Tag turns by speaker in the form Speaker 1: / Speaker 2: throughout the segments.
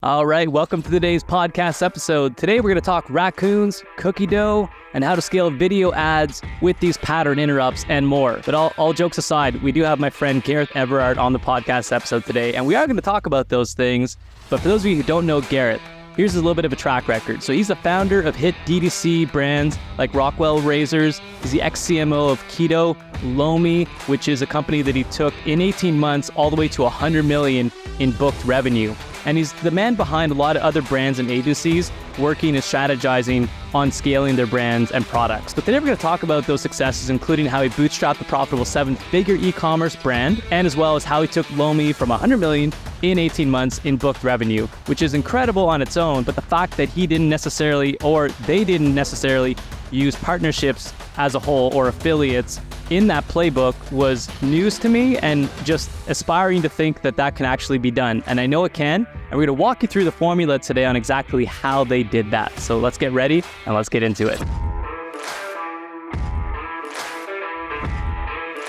Speaker 1: All right, welcome to today's podcast episode. Today we're going to talk raccoons, cookie dough, and how to scale video ads with these pattern interrupts and more. But all jokes aside, we do have my friend Gareth Everart on the podcast episode today, and we are going to talk about those things. But for those of you who don't know Gareth, here's a little bit of a track record. So he's the founder of hit DTC brands like Rockwell Razors. He's the ex-CMO of Lomi, which is a company that he took in 18 months all the way to 100 million in booked revenue. And he's the man behind a lot of other brands and agencies working and strategizing on scaling their brands and products. But today we're going to talk about those successes, including how he bootstrapped the profitable 7-figure e-commerce brand, and as well as how he took Lomi from 100 million in 18 months in booked revenue, which is incredible on its own. But the fact that he didn't necessarily, or they didn't necessarily use partnerships as a whole or affiliates in that playbook was news to me, and just aspiring to think that that can actually be done. And I know it can. And we're going to walk you through the formula today on exactly how they did that. So let's get ready and let's get into it.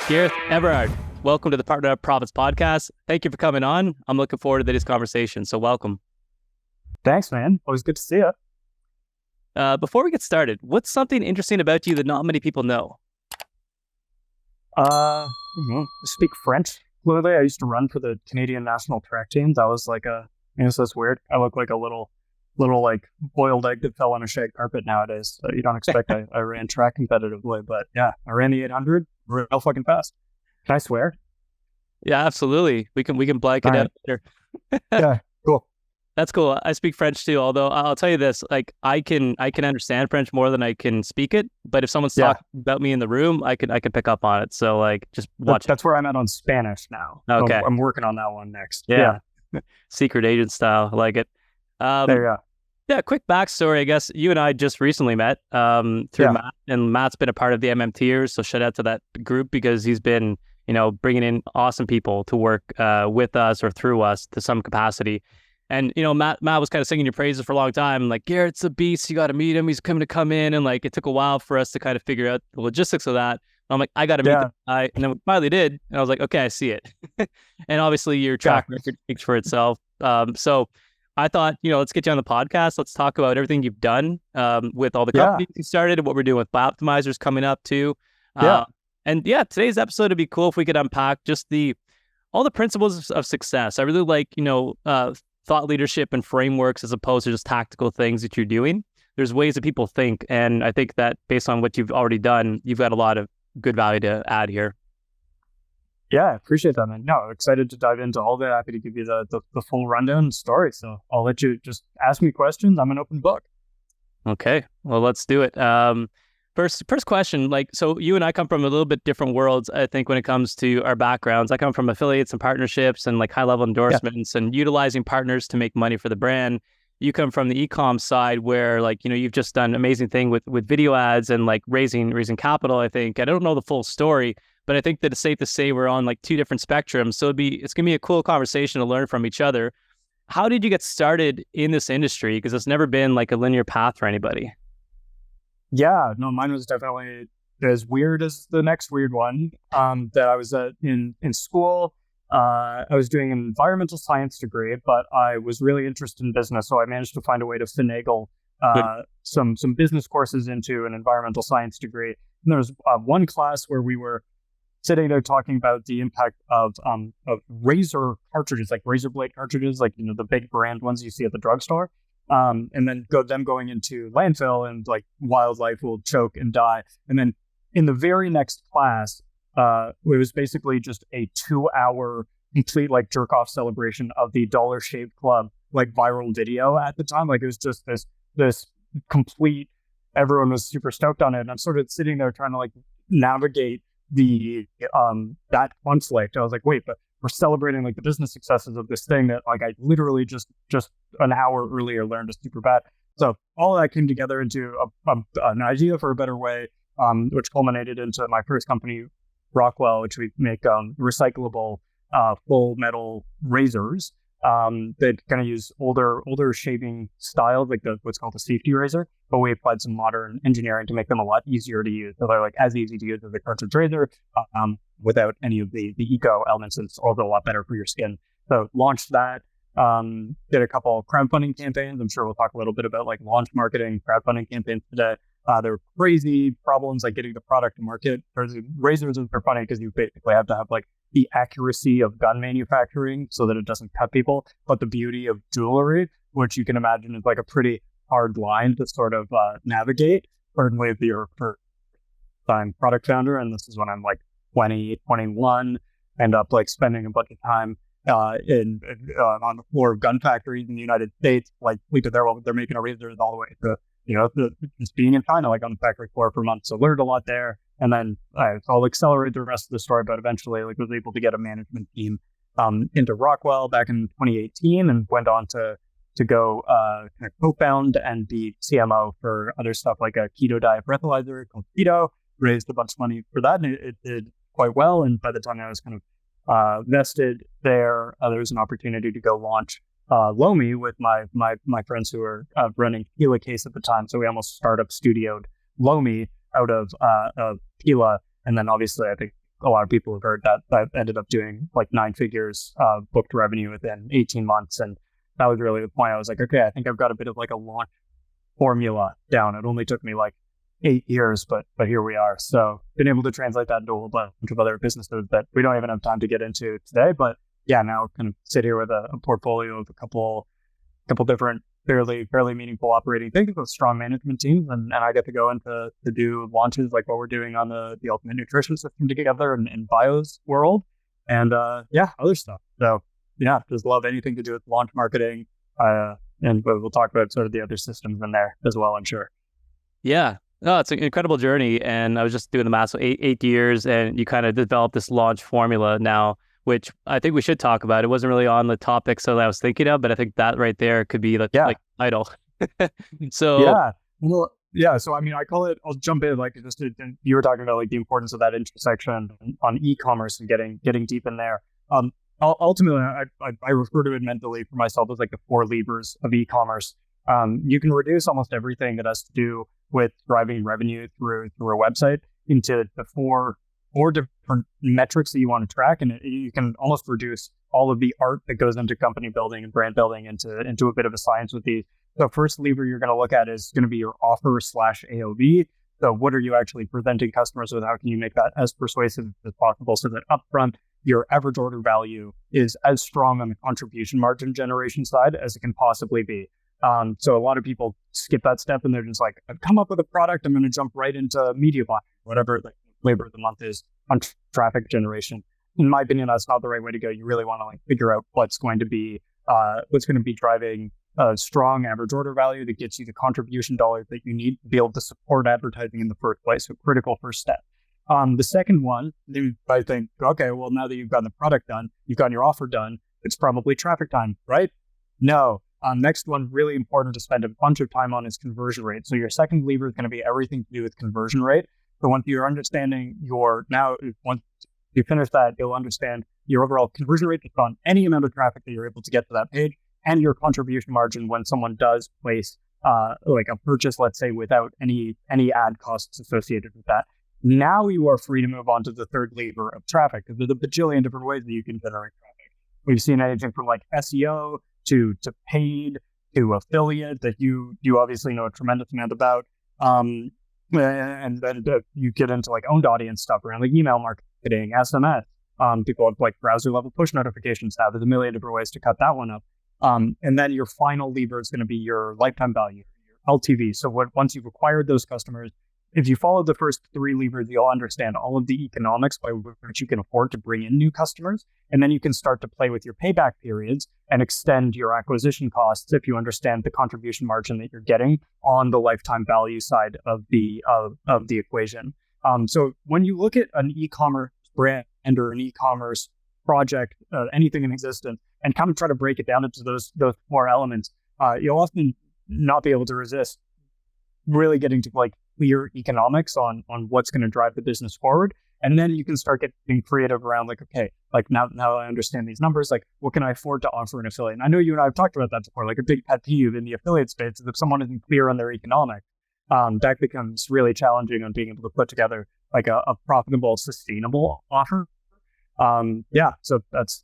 Speaker 1: Gareth Everard, welcome to the Partner Up Profits podcast. Thank you for coming on. I'm looking forward to this conversation. So welcome.
Speaker 2: Thanks, man. Always good to see you.
Speaker 1: Before we get started, what's something interesting about you that not many people know?
Speaker 2: I speak French fluently. I used to run for the Canadian national track team. That was like so it's weird. I look like a little like boiled egg that fell on a shag carpet nowadays. So you don't expect I ran track competitively, but yeah, I ran the 800 real fucking fast. Can I swear?
Speaker 1: Yeah, absolutely. We can blank it out later.
Speaker 2: Yeah, cool.
Speaker 1: That's cool. I speak French too, although I'll tell you this, like I can understand French more than I can speak it, but if someone's talking about me in the room, I can pick up on it. So like just watch.
Speaker 2: That's where I'm at on Spanish now.
Speaker 1: Okay.
Speaker 2: I'm working on that one next.
Speaker 1: Yeah. Secret agent style. I like it.
Speaker 2: There you go.
Speaker 1: Yeah, quick backstory. I guess you and I just recently met through Matt, and Matt's been a part of the Tiers. So shout out to that group because he's been, bringing in awesome people to work with us or through us to some capacity. And, Matt was kind of singing your praises for a long time. Like, Garrett's a beast. You got to meet him. He's coming to come in. And like, it took a while for us to kind of figure out the logistics of that. And I'm like, I got to meet the guy. And then we finally did. And I was like, okay, I see it. And obviously your track record speaks for itself. So I thought, let's get you on the podcast. Let's talk about everything you've done with all the companies you started and what we're doing with Optimizers coming up too. Today's episode would be cool if we could unpack just all the principles of success. I really like, thought leadership and frameworks as opposed to just tactical things that you're doing. There's ways that people think. And I think that based on what you've already done, you've got a lot of good value to add here.
Speaker 2: Yeah, I appreciate that, man. No, excited to dive into all that. Happy to give you the full rundown story. So I'll let you just ask me questions. I'm an open book.
Speaker 1: Okay, well, let's do it. First question, so you and I come from a little bit different worlds, I think, when it comes to our backgrounds. I come from affiliates and partnerships and like high-level endorsements and utilizing partners to make money for the brand. You come from the e-comm side where you've just done an amazing thing with video ads and like raising capital, I think. I don't know the full story, but I think that it's safe to say we're on like two different spectrums. So it's going to be a cool conversation to learn from each other. How did you get started in this industry? Because it's never been like a linear path for anybody.
Speaker 2: Yeah, no, mine was definitely as weird as the next weird one. That I was in school. I was doing an environmental science degree, but I was really interested in business, so I managed to find a way to finagle some business courses into an environmental science degree. And there was one class where we were sitting there talking about the impact of razor cartridges, like razor blade cartridges, like the big brand ones you see at the drugstore. And then them going into landfill and like wildlife will choke and die. And then in the very next class, it was basically just a 2-hour complete like jerk off celebration of the Dollar Shave Club like viral video at the time. Like it was just this complete, everyone was super stoked on it. And I'm sort of sitting there trying to like navigate that conflict. I was like, wait, but we're celebrating like the business successes of this thing that like I literally just an hour earlier learned is super bad. So all of that came together into an idea for a better way, which culminated into my first company, Rockwell, which we make recyclable full metal razors that kind of use older shaving styles, like what's called a safety razor, but we applied some modern engineering to make them a lot easier to use. So they're like as easy to use as a cartridge razor without any of the eco elements, and it's also a lot better for your skin. So launched that. Did a couple crowdfunding campaigns. I'm sure we'll talk a little bit about like launch marketing, crowdfunding campaigns today. There were crazy problems like getting the product to market. Razors are funny because you basically have to have like the accuracy of gun manufacturing so that it doesn't cut people, but the beauty of jewelry, which you can imagine is like a pretty hard line to sort of navigate. Certainly if you're a first-time product founder, and this is when I'm like 20, 21, end up like spending a bunch of time on the floor of gun factories in the United States, like sleeping there while they're making a razor all the way to, just being in China, like on the factory floor for months. So learned a lot there. And then so I'll accelerate the rest of the story, but eventually like was able to get a management team into Rockwell back in 2018 and went on to go kind of co-found and be CMO for other stuff like a keto diet breathalyzer called Keto. Raised a bunch of money for that, and it did quite well. And by the time I was kind of vested there, there was an opportunity to go launch Lomi with my friends who were running Tequila Case at the time. So we almost startup studioed Lomi out of Tequila. And then obviously I think a lot of people have heard that ended up doing like 9 figures booked revenue within 18 months. And that was really the point. I was like, okay, I think I've got a bit of like a launch formula down. It only took me like 8 years, but here we are. So been able to translate that into a bunch of other businesses that we don't even have time to get into today. But yeah, now kind of sit here with a portfolio of a couple different fairly meaningful operating things with strong management teams, and I get to go into to do launches like what we're doing on the Ultimate Nutrition System together in Bio's world, and other stuff. So yeah, just love anything to do with launch marketing, and we'll talk about sort of the other systems in there as well, I'm sure.
Speaker 1: Yeah. No, it's an incredible journey. And I was just doing the math. So eight years, and you kind of developed this launch formula now, which I think we should talk about. It wasn't really on the topics that I was thinking of, but I think that right there could be like title. So
Speaker 2: yeah. Well, yeah. So I mean, I call it, I'll jump in, like just you were talking about like the importance of that intersection on e-commerce and getting deep in there. Ultimately, I refer to it mentally for myself as like the 4 levers of e-commerce. You can reduce almost everything that has to do with driving revenue through a website into the four different metrics that you want to track, and you can almost reduce all of the art that goes into company building and brand building into a bit of a science with these. The first lever you're going to look at is going to be your offer / AOV. So what are you actually presenting customers with? How can you make that as persuasive as possible so that upfront your average order value is as strong on the contribution margin generation side as it can possibly be? So a lot of people skip that step and they're just like, I've come up with a product, I'm going to jump right into media buying, whatever the flavor of the month is on traffic generation. In my opinion, that's not the right way to go. You really want to like figure out what's going to be driving a strong average order value that gets you the contribution dollars that you need to be able to support advertising in the first place. So critical first step. The second one, I think, okay, well, now that you've gotten the product done, you've gotten your offer done, it's probably traffic time, right? No. Next one, really important to spend a bunch of time on, is conversion rate. So your second lever is going to be everything to do with conversion rate. So once you're understanding once you finish that, you'll understand your overall conversion rate just on any amount of traffic that you're able to get to that page, and your contribution margin when someone does place like a purchase, let's say, without any ad costs associated with that. Now you are free to move on to the third lever of traffic, because there's a bajillion different ways that you can generate traffic. We've seen anything from like SEO to paid to affiliate that you obviously know a tremendous amount about. And then you get into like owned audience stuff around like email marketing, SMS. People have like browser level push notifications now. There's a million different ways to cut that one up. And then your final lever is going to be your lifetime value, your LTV. So once you've acquired those customers, if you follow the first 3 levers, you'll understand all of the economics by which you can afford to bring in new customers. And then you can start to play with your payback periods and extend your acquisition costs if you understand the contribution margin that you're getting on the lifetime value side of the equation. So when you look at an e-commerce brand or an e-commerce project, anything in existence, and kind of try to break it down into those 4 elements, you'll often not be able to resist really getting to like clear economics on what's going to drive the business forward. And then you can start getting creative around like, okay, like now I understand these numbers, like what can I afford to offer an affiliate? And I know you and I have talked about that before, like a big pet peeve in the affiliate space is if someone isn't clear on their economics, that becomes really challenging on being able to put together like a profitable, sustainable offer. So that's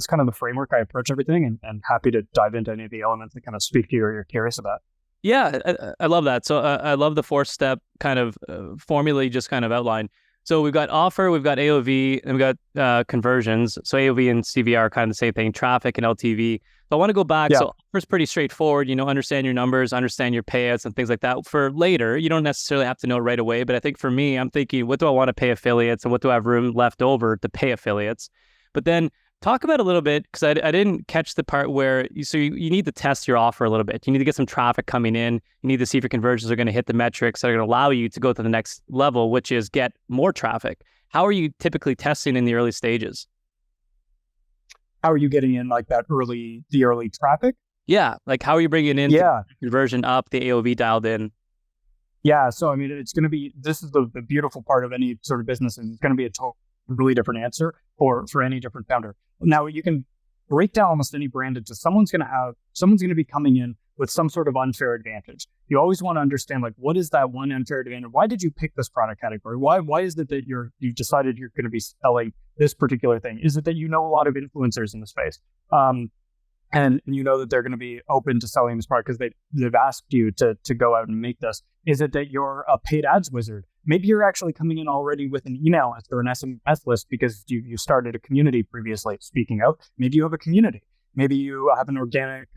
Speaker 2: kind of the framework I approach everything, and happy to dive into any of the elements that kind of speak to you or you're curious about.
Speaker 1: Yeah, I love that. So I love the 4-step kind of formula you just kind of outlined. So we've got offer, we've got AOV, and we've got conversions. So AOV and CVR are kind of the same thing, traffic and LTV. So I want to go back.
Speaker 2: Yeah.
Speaker 1: So offer's pretty straightforward. Understand your numbers, understand your payouts and things like that. For later, you don't necessarily have to know right away. But I think for me, I'm thinking, what do I want to pay affiliates and what do I have room left over to pay affiliates? But then talk about a little bit, because I didn't catch the part where you need to test your offer a little bit. You need to get some traffic coming in. You need to see if your conversions are going to hit the metrics that are going to allow you to go to the next level, which is get more traffic. How are you typically testing in the early stages?
Speaker 2: How are you getting in like the early traffic?
Speaker 1: Yeah, like how are you bringing in conversion up, the AOV dialed in?
Speaker 2: Yeah, so I mean, this is the beautiful part of any sort of business, and it's going to be a totally different answer for any different founder. Now, you can break down almost any brand into someone's going to be coming in with some sort of unfair advantage. You always want to understand, like, what is that one unfair advantage? Why did you pick this product category? Why is it that you decided you're going to be selling this particular thing? Is it that you know a lot of influencers in the space? And you know that they're going to be open to selling this product because they've asked you to go out and make this. Is it that you're a paid ads wizard? Maybe you're actually coming in already with an email list or an SMS list because you started a community previously. Speaking of, maybe you have a community. Maybe you have an organic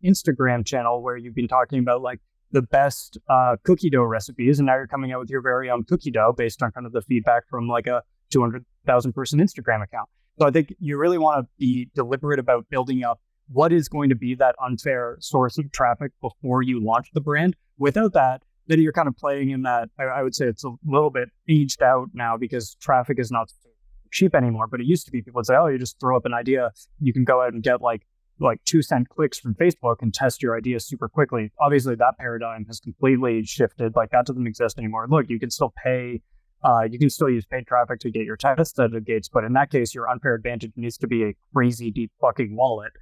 Speaker 2: Instagram channel where you've been talking about like the best cookie dough recipes, and now you're coming out with your very own cookie dough based on kind of the feedback from like a 200,000 person Instagram account. So I think you really want to be deliberate about building up what is going to be that unfair source of traffic before you launch the brand. Without that, then you're kind of playing in that, I would say it's a little bit aged out now because traffic is not cheap anymore. But it used to be people would say, oh, you just throw up an idea. You can go out and get like 2-cent clicks from Facebook and test your idea super quickly. Obviously, that paradigm has completely shifted. Like that doesn't exist anymore. Look, you can still pay. You can still use paid traffic to get your test out of the gates. But in that case, your unfair advantage needs to be a crazy deep fucking wallet.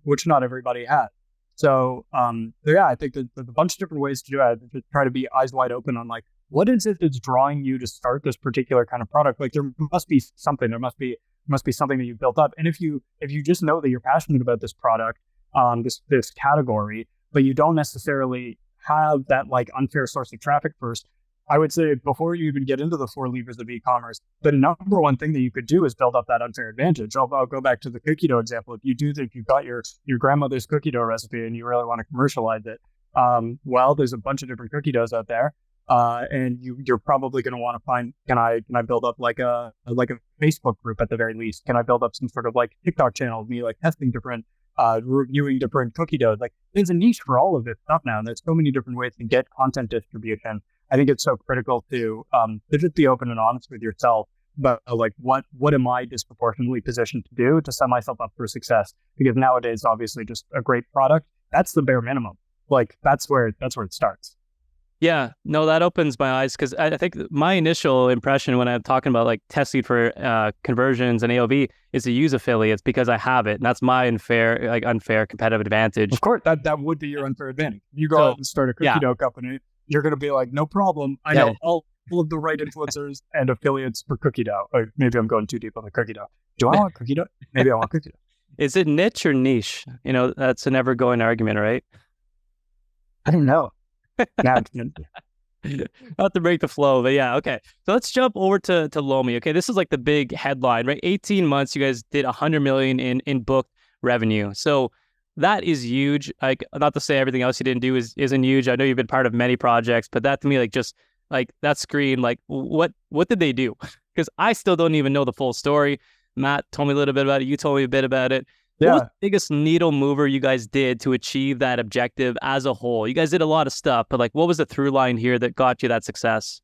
Speaker 2: Which not everybody has. So, I think that there's a bunch of different ways to do it. To try to be eyes wide open on like, what is it that's drawing you to start this particular kind of product? Like there must be something. There must be something that you built up. And if you just know that you're passionate about this product, this category, but you don't necessarily have that like unfair source of traffic first, I would say before you even get into the 4 levers of e-commerce, the number one thing that you could do is build up that unfair advantage. I'll go back to the cookie dough example. If you've got your grandmother's cookie dough recipe and you really want to commercialize it, well, there's a bunch of different cookie doughs out there, and you're probably going to want to find, can I build up like a Facebook group at the very least? Can I build up some sort of like TikTok channel of me like testing different, reviewing different cookie doughs? Like there's a niche for all of this stuff now, and there's so many different ways to get content distribution. I think it's so critical to just be open and honest with yourself. But like, what am I disproportionately positioned to do to set myself up for success? Because nowadays, obviously, just a great product, that's the bare minimum. Like that's where it starts.
Speaker 1: Yeah, no, that opens my eyes because I think my initial impression when I'm talking about like testing for conversions and AOV is to use affiliates because I have it, and that's my unfair competitive advantage.
Speaker 2: Of course, that would be your unfair advantage. You go out and start a cookie dough company. You're going to be like, no problem. I know all of the right influencers and affiliates for cookie dough. Or maybe I'm going too deep on the cookie dough. Do I want cookie dough? Maybe I want cookie dough.
Speaker 1: Is it niche or niche? That's an ever going argument, right?
Speaker 2: I don't know.
Speaker 1: Not to break the flow, but yeah, okay. So let's jump over to Lomi. Okay, this is like the big headline, right? 18 months, you guys did 100 million in booked revenue. So that is huge. Like, not to say everything else you didn't do isn't huge. I know you've been part of many projects, but that to me, like, just like that screen, like, what did they do? Because I still don't even know the full story. Matt told me a little bit about it. You told me a bit about it.
Speaker 2: Yeah.
Speaker 1: What was the biggest needle mover you guys did to achieve that objective as a whole? You guys did a lot of stuff, but like, what was the through line here that got you that success?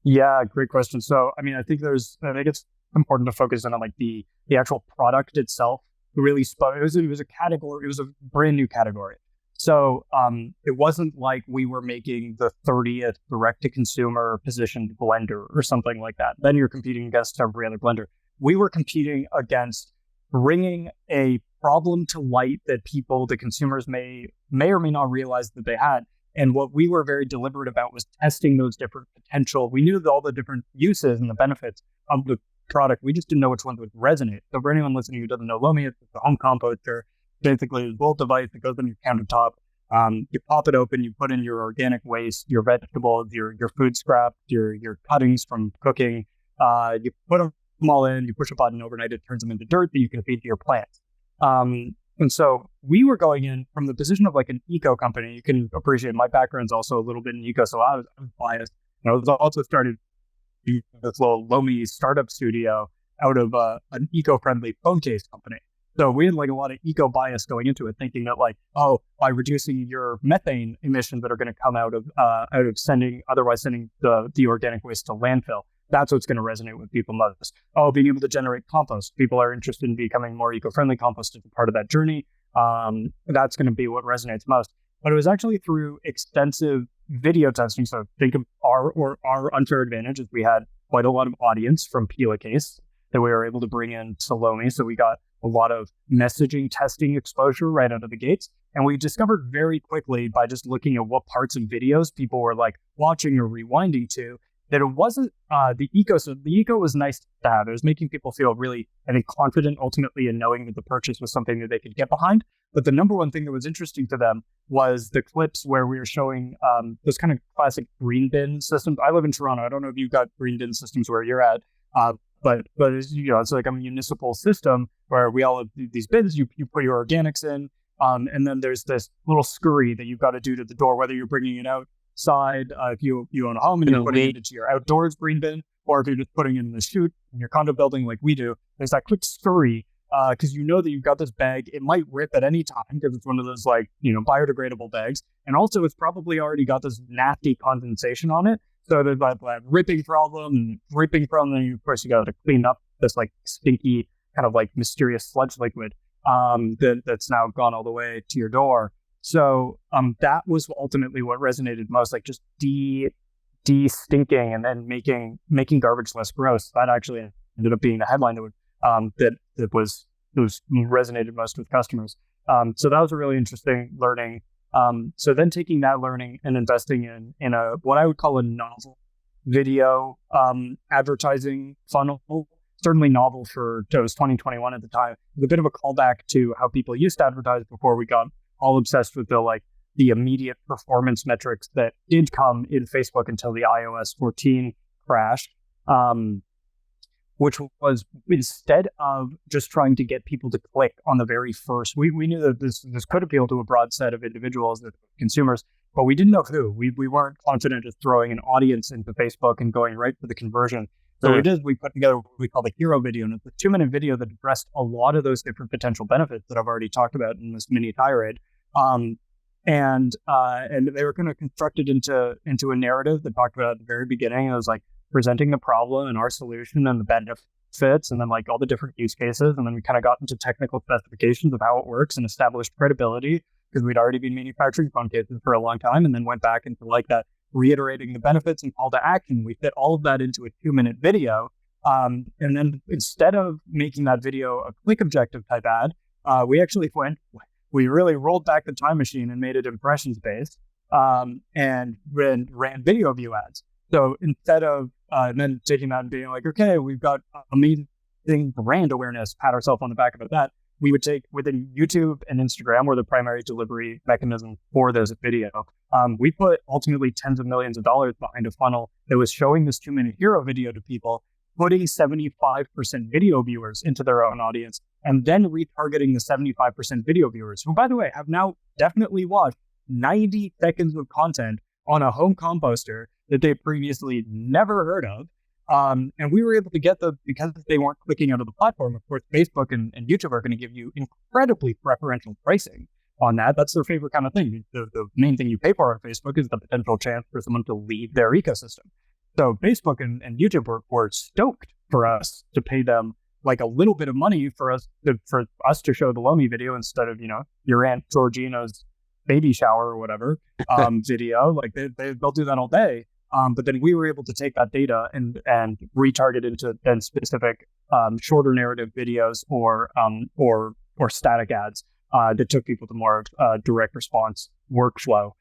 Speaker 2: Yeah, great question. So, I mean, I think it's important to focus on like the actual product itself. Really spoke. It was a category. It was a brand new category. So it wasn't like we were making the 30th direct-to-consumer positioned blender or something like that. Then you're competing against every other blender. We were competing against bringing a problem to light that the consumers may or may not realize that they had. And what we were very deliberate about was testing those different potential. We knew all the different uses and the benefits of the product. We just didn't know which ones would resonate. So for anyone listening who doesn't know Lomi, it's a home composter. Basically, it's a little device that goes on your countertop. You pop it open, you put in your organic waste, your vegetables, your food scraps, your cuttings from cooking. You put them all in, you push a button overnight, it turns them into dirt that you can feed to your plants. And so we were going in from the position of like an eco company. You can appreciate my background's also a little bit in eco, so I was biased. And I was also started this little Lomi startup studio out of an eco-friendly phone case company. So we had like a lot of eco bias going into it, thinking that like, oh, by reducing your methane emissions that are going to come out of sending the organic waste to landfill, that's what's going to resonate with people most. Oh, being able to generate compost. People are interested in becoming more eco-friendly. Compost is a part of that journey. That's going to be what resonates most. But it was actually through extensive video testing. So think of our unfair advantage is we had quite a lot of audience from Peel Case that we were able to bring in to Lomi. So we got a lot of messaging testing exposure right out of the gates. And we discovered very quickly by just looking at what parts of videos people were like watching or rewinding to, that it wasn't the eco. So the eco was nice to have. It was making people feel really, I think, confident ultimately in knowing that the purchase was something that they could get behind. But the number one thing that was interesting to them was the clips where we were showing those kind of classic green bin systems. I live in Toronto. I don't know if you've got green bin systems where you're at, but it's, it's like a municipal system where we all have these bins. You put your organics in, and then there's this little scurry that you've got to do to the door, whether you're bringing it outside, if you own a home and you're putting it into your outdoors green bin, or if you're just putting it in the chute in your condo building like we do, there's that quick scurry because you know that you've got this bag. It might rip at any time because it's one of those like, biodegradable bags. And also it's probably already got this nasty condensation on it. So there's that ripping problem and ripping from, and of course you got to clean up this like stinky kind of like mysterious sludge liquid that's now gone all the way to your door. So that was ultimately what resonated most, like just de-stinking and then making garbage less gross. That actually ended up being the headline that was resonated most with customers. So that was a really interesting learning. So then taking that learning and investing in a what I would call a novel video advertising funnel. Certainly novel it was 2021 at the time. It was a bit of a callback to how people used to advertise before we got all obsessed with the immediate performance metrics that did come in Facebook until the iOS 14 crash, which was instead of just trying to get people to click on the very first, we knew that this could appeal to a broad set of individuals, consumers, but we didn't know who. We weren't confident of throwing an audience into Facebook and going right for the conversion. So we put together what we call the hero video, and it's a 2-minute video that addressed a lot of those different potential benefits that I've already talked about in this mini tirade. And they were kind of constructed into a narrative that talked about at the very beginning. It was like presenting the problem and our solution and the benefits, and then like all the different use cases. And then we kind of got into technical specifications of how it works and established credibility because we'd already been manufacturing phone cases for a long time, and then went back into like that, reiterating the benefits and call to action. We fit all of that into a 2-minute video. And then instead of making that video a click objective type ad, we really rolled back the time machine and made it impressions based, and ran video view ads. So instead of then taking that and being like, okay, we've got amazing brand awareness, pat ourselves on the back about that, we would take within YouTube and Instagram were the primary delivery mechanism for this video. We put ultimately tens of millions of dollars behind a funnel that was showing this 2-minute hero video to people, putting 75% video viewers into their own audience, and then retargeting the 75% video viewers, who, by the way, have now definitely watched 90 seconds of content on a home composter that they previously never heard of. And we were able to get because they weren't clicking out of the platform. Of course, Facebook and YouTube are going to give you incredibly preferential pricing on that. That's their favorite kind of thing. The main thing you pay for on Facebook is the potential chance for someone to leave their ecosystem. So Facebook and YouTube were stoked for us to pay them like a little bit of money for us to show the Lomi video instead of, your Aunt Georgina's baby shower or whatever video. Like they'll do that all day. But then we were able to take that data and retarget into then specific shorter narrative videos or static ads that took people to more direct response workflow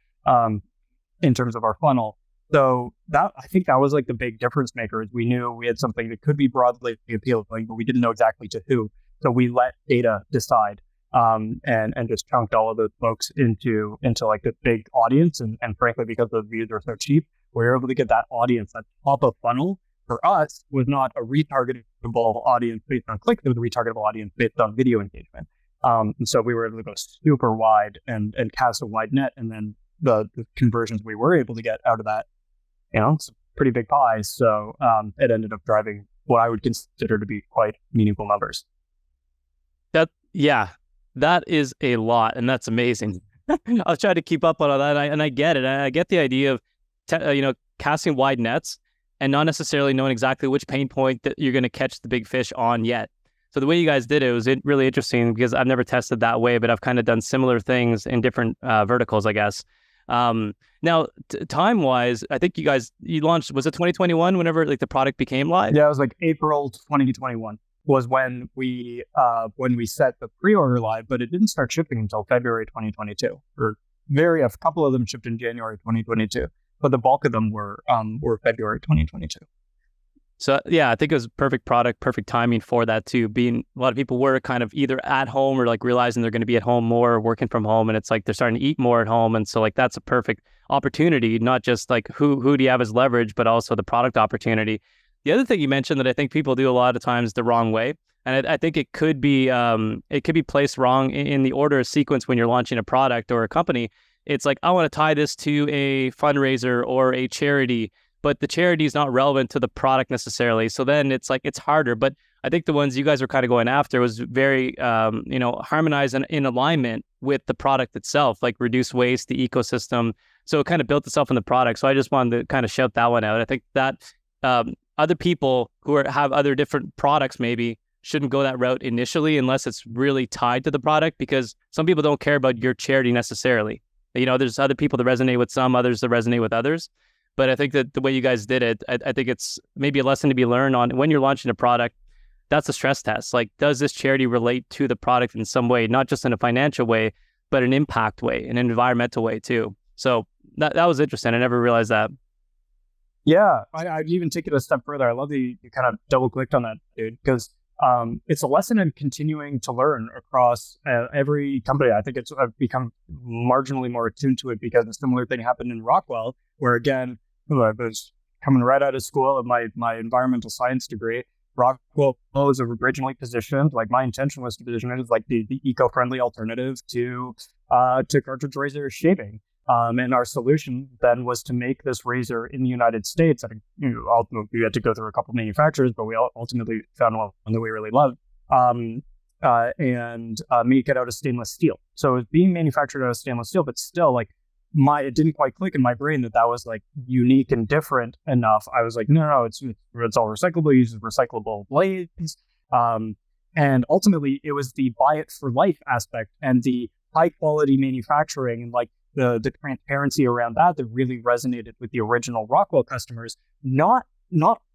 Speaker 2: in terms of our funnel. So I think that was like the big difference maker. Is we knew we had something that could be broadly appealing, but we didn't know exactly to who. So we let data decide, and just chunked all of those folks into like the big audience. And frankly, because those views are so cheap, we were able to get that audience, that top of funnel for us was not a retargetable audience based on clicks. It was a retargetable audience based on video engagement. And so we were able to go super wide and cast a wide net. And then the conversions we were able to get out of that, it's a pretty big pie. So it ended up driving what I would consider to be quite meaningful numbers.
Speaker 1: That is a lot, and that's amazing. I was trying to keep up on all that, and I get it. I get the idea of casting wide nets and not necessarily knowing exactly which pain point that you're going to catch the big fish on yet. So the way you guys did it was really interesting because I've never tested that way, but I've kind of done similar things in different verticals, I guess. Now, time-wise, I think you launched, was it 2021 whenever like the product became live?
Speaker 2: Yeah, it was like April 2021 was when we set the pre-order live, but it didn't start shipping until February 2022. A couple of them shipped in January 2022, but the bulk of them were February 2022.
Speaker 1: So yeah, I think it was perfect product, perfect timing for that too. Being a lot of people were kind of either at home or like realizing they're going to be at home more, or working from home, and it's like they're starting to eat more at home, and so like that's a perfect opportunity. Not just like who do you have as leverage, but also the product opportunity. The other thing you mentioned that I think people do a lot of times the wrong way, and I think it could be placed wrong in the order of sequence when you're launching a product or a company. It's like, I want to tie this to a fundraiser or a charity, but the charity is not relevant to the product necessarily. So then it's like, it's harder. But I think the ones you guys were kind of going after was very, harmonized and in alignment with the product itself, like reduce waste, the ecosystem. So it kind of built itself in the product. So I just wanted to kind of shout that one out. I think that other people who have other different products maybe shouldn't go that route initially unless it's really tied to the product, because some people don't care about your charity necessarily. There's other people that resonate with some, others that resonate with others. But I think that the way you guys did it, I think it's maybe a lesson to be learned on when you're launching a product. That's a stress test. Like, does this charity relate to the product in some way, not just in a financial way, but an impact way, an environmental way too. So that was interesting. I never realized that.
Speaker 2: Yeah, I'd even take it a step further. I love that you kind of double clicked on that, dude, because it's a lesson in continuing to learn across every company. I think I've become marginally more attuned to it because a similar thing happened in Rockwell, where again, I was coming right out of school of my environmental science degree. Rockwell was originally positioned, like my intention was to position it as like the eco-friendly alternative to cartridge razor shaving. And our solution then was to make this razor in the United States. We had to go through a couple of manufacturers, but we ultimately found one that we really loved, and make it out of stainless steel. So it was being manufactured out of stainless steel, but still, like, it didn't quite click in my brain that was like unique and different enough. I was like, no, it's all recyclable. It uses recyclable blades, and ultimately it was the buy it for life aspect and the high quality manufacturing and like the transparency around that really resonated with the original Rockwell customers. Not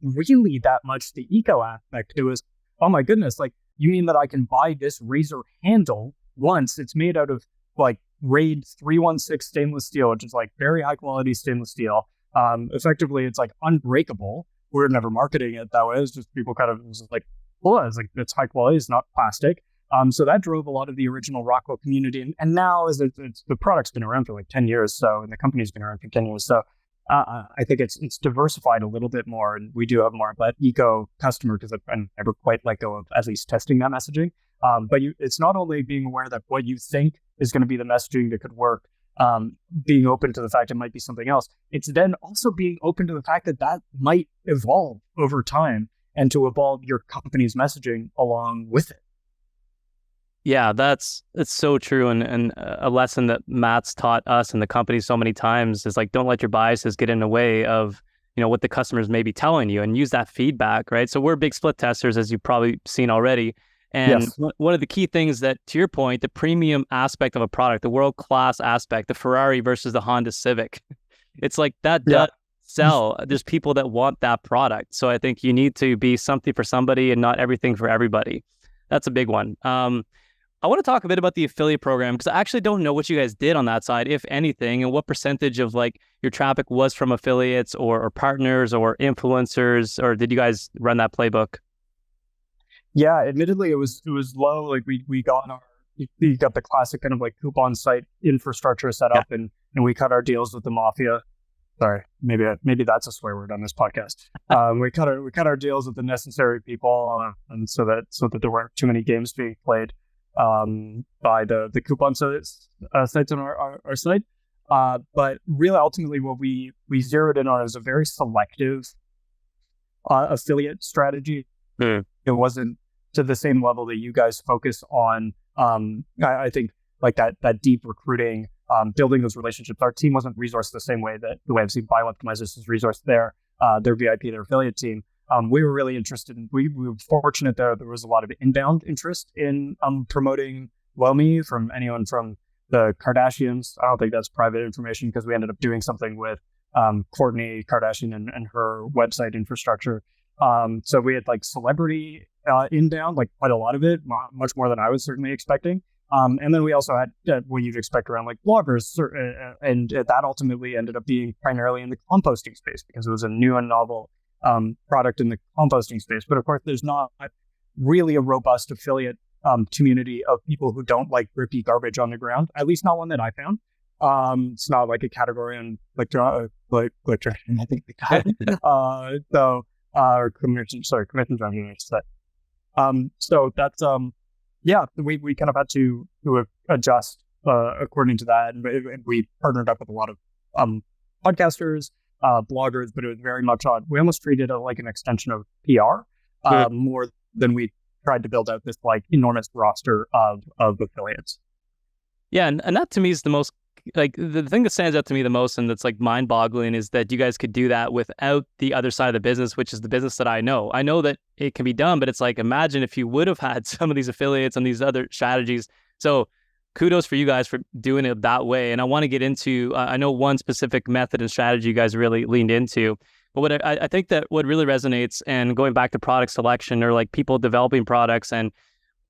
Speaker 2: really that much the eco aspect. It was, oh my goodness, like, you mean that I can buy this razor handle once? It's made out of like RAID 316 stainless steel, which is like very high quality stainless steel. Effectively, it's like unbreakable. We're never marketing it that way. It's just people kind of like, well, it's like, it's high quality. It's not plastic. So that drove a lot of the original Rockwell community. And now the product's been around for like 10 years. So, and the company's been around for 10 years. So I think it's diversified a little bit more, and we do have more of that eco customer because I never quite let go of at least testing that messaging. But it's not only being aware that what you think is going to be the messaging that could work, being open to the fact it might be something else. It's then also being open to the fact that might evolve over time and to evolve your company's messaging along with it.
Speaker 1: Yeah, it's so true. And a lesson that Matt's taught us and the company so many times is like, don't let your biases get in the way of, what the customers may be telling you, and use that feedback, right? So we're big split testers, as you've probably seen already. And yes, one of the key things that, to your point, the premium aspect of a product, the world-class aspect, the Ferrari versus the Honda Civic, it's like that does sell. There's people that want that product. So I think you need to be something for somebody and not everything for everybody. That's a big one. I want to talk a bit about the affiliate program because I actually don't know what you guys did on that side, if anything, and what percentage of like your traffic was from affiliates or partners or influencers, or did you guys run that playbook?
Speaker 2: Yeah, admittedly, it was low. Like we got the classic kind of like coupon site infrastructure set
Speaker 1: Yeah.
Speaker 2: up, and we cut our deals with the mafia. Sorry, maybe that's a swear word on this podcast. We cut our deals with the necessary people, and so that there weren't too many games being played by the coupon sites on our site. But really, ultimately, what we zeroed in on is a very selective affiliate strategy.
Speaker 1: Hmm.
Speaker 2: It wasn't to the same level that you guys focus on. I think like that deep recruiting, building those relationships. Our team wasn't resourced the same way that the way I've seen Biooptimizers is resourced their VIP, their affiliate team. We were really interested in, we were fortunate there was a lot of inbound interest in promoting Lomi from anyone from the Kardashians. I don't think that's private information because we ended up doing something with Kourtney Kardashian and her website infrastructure. So we had like celebrity inbound, like quite a lot of it, much more than I was certainly expecting. And then we also had what you'd expect around like bloggers, and that ultimately ended up being primarily in the composting space because it was a new and novel product in the composting space. But of course, there's not really a robust affiliate community of people who don't like grippy garbage on the ground, at least not one that I found. It's not like a category on like I think or commission engineers. So that's yeah, we kind of had to adjust according to that, and we partnered up with a lot of podcasters, bloggers, but it was very much on. We almost treated it like an extension of PR more than we tried to build out this like enormous roster of affiliates.
Speaker 1: Yeah, and that to me is the most, like, the thing that stands out to me the most and that's like mind-boggling is that you guys could do that without the other side of the business, which is the business that I know. I know that it can be done, but it's like, imagine if you would have had some of these affiliates and these other strategies. So kudos for you guys for doing it that way. And I want to get into, I know one specific method and strategy you guys really leaned into, but what I think that what really resonates, and going back to product selection or like people developing products and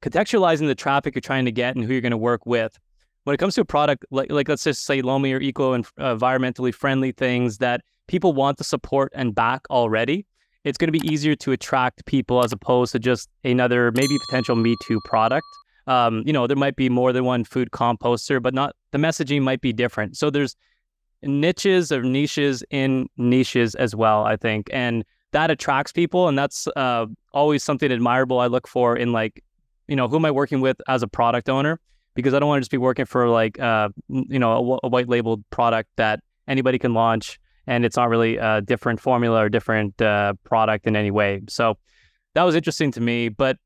Speaker 1: contextualizing the traffic you're trying to get and who you're going to work with. When it comes to a product, like let's just say Lomi or eco and environmentally friendly things that people want to support and back already, it's going to be easier to attract people as opposed to just another maybe potential Me Too product. There might be more than one food composter, but not the messaging might be different. So there's niches or niches in niches as well, I think, and that attracts people, and that's always something admirable I look for in like, who am I working with as a product owner? Because I don't want to just be working for like, a white labeled product that anybody can launch and it's not really a different formula or different product in any way. So that was interesting to me. But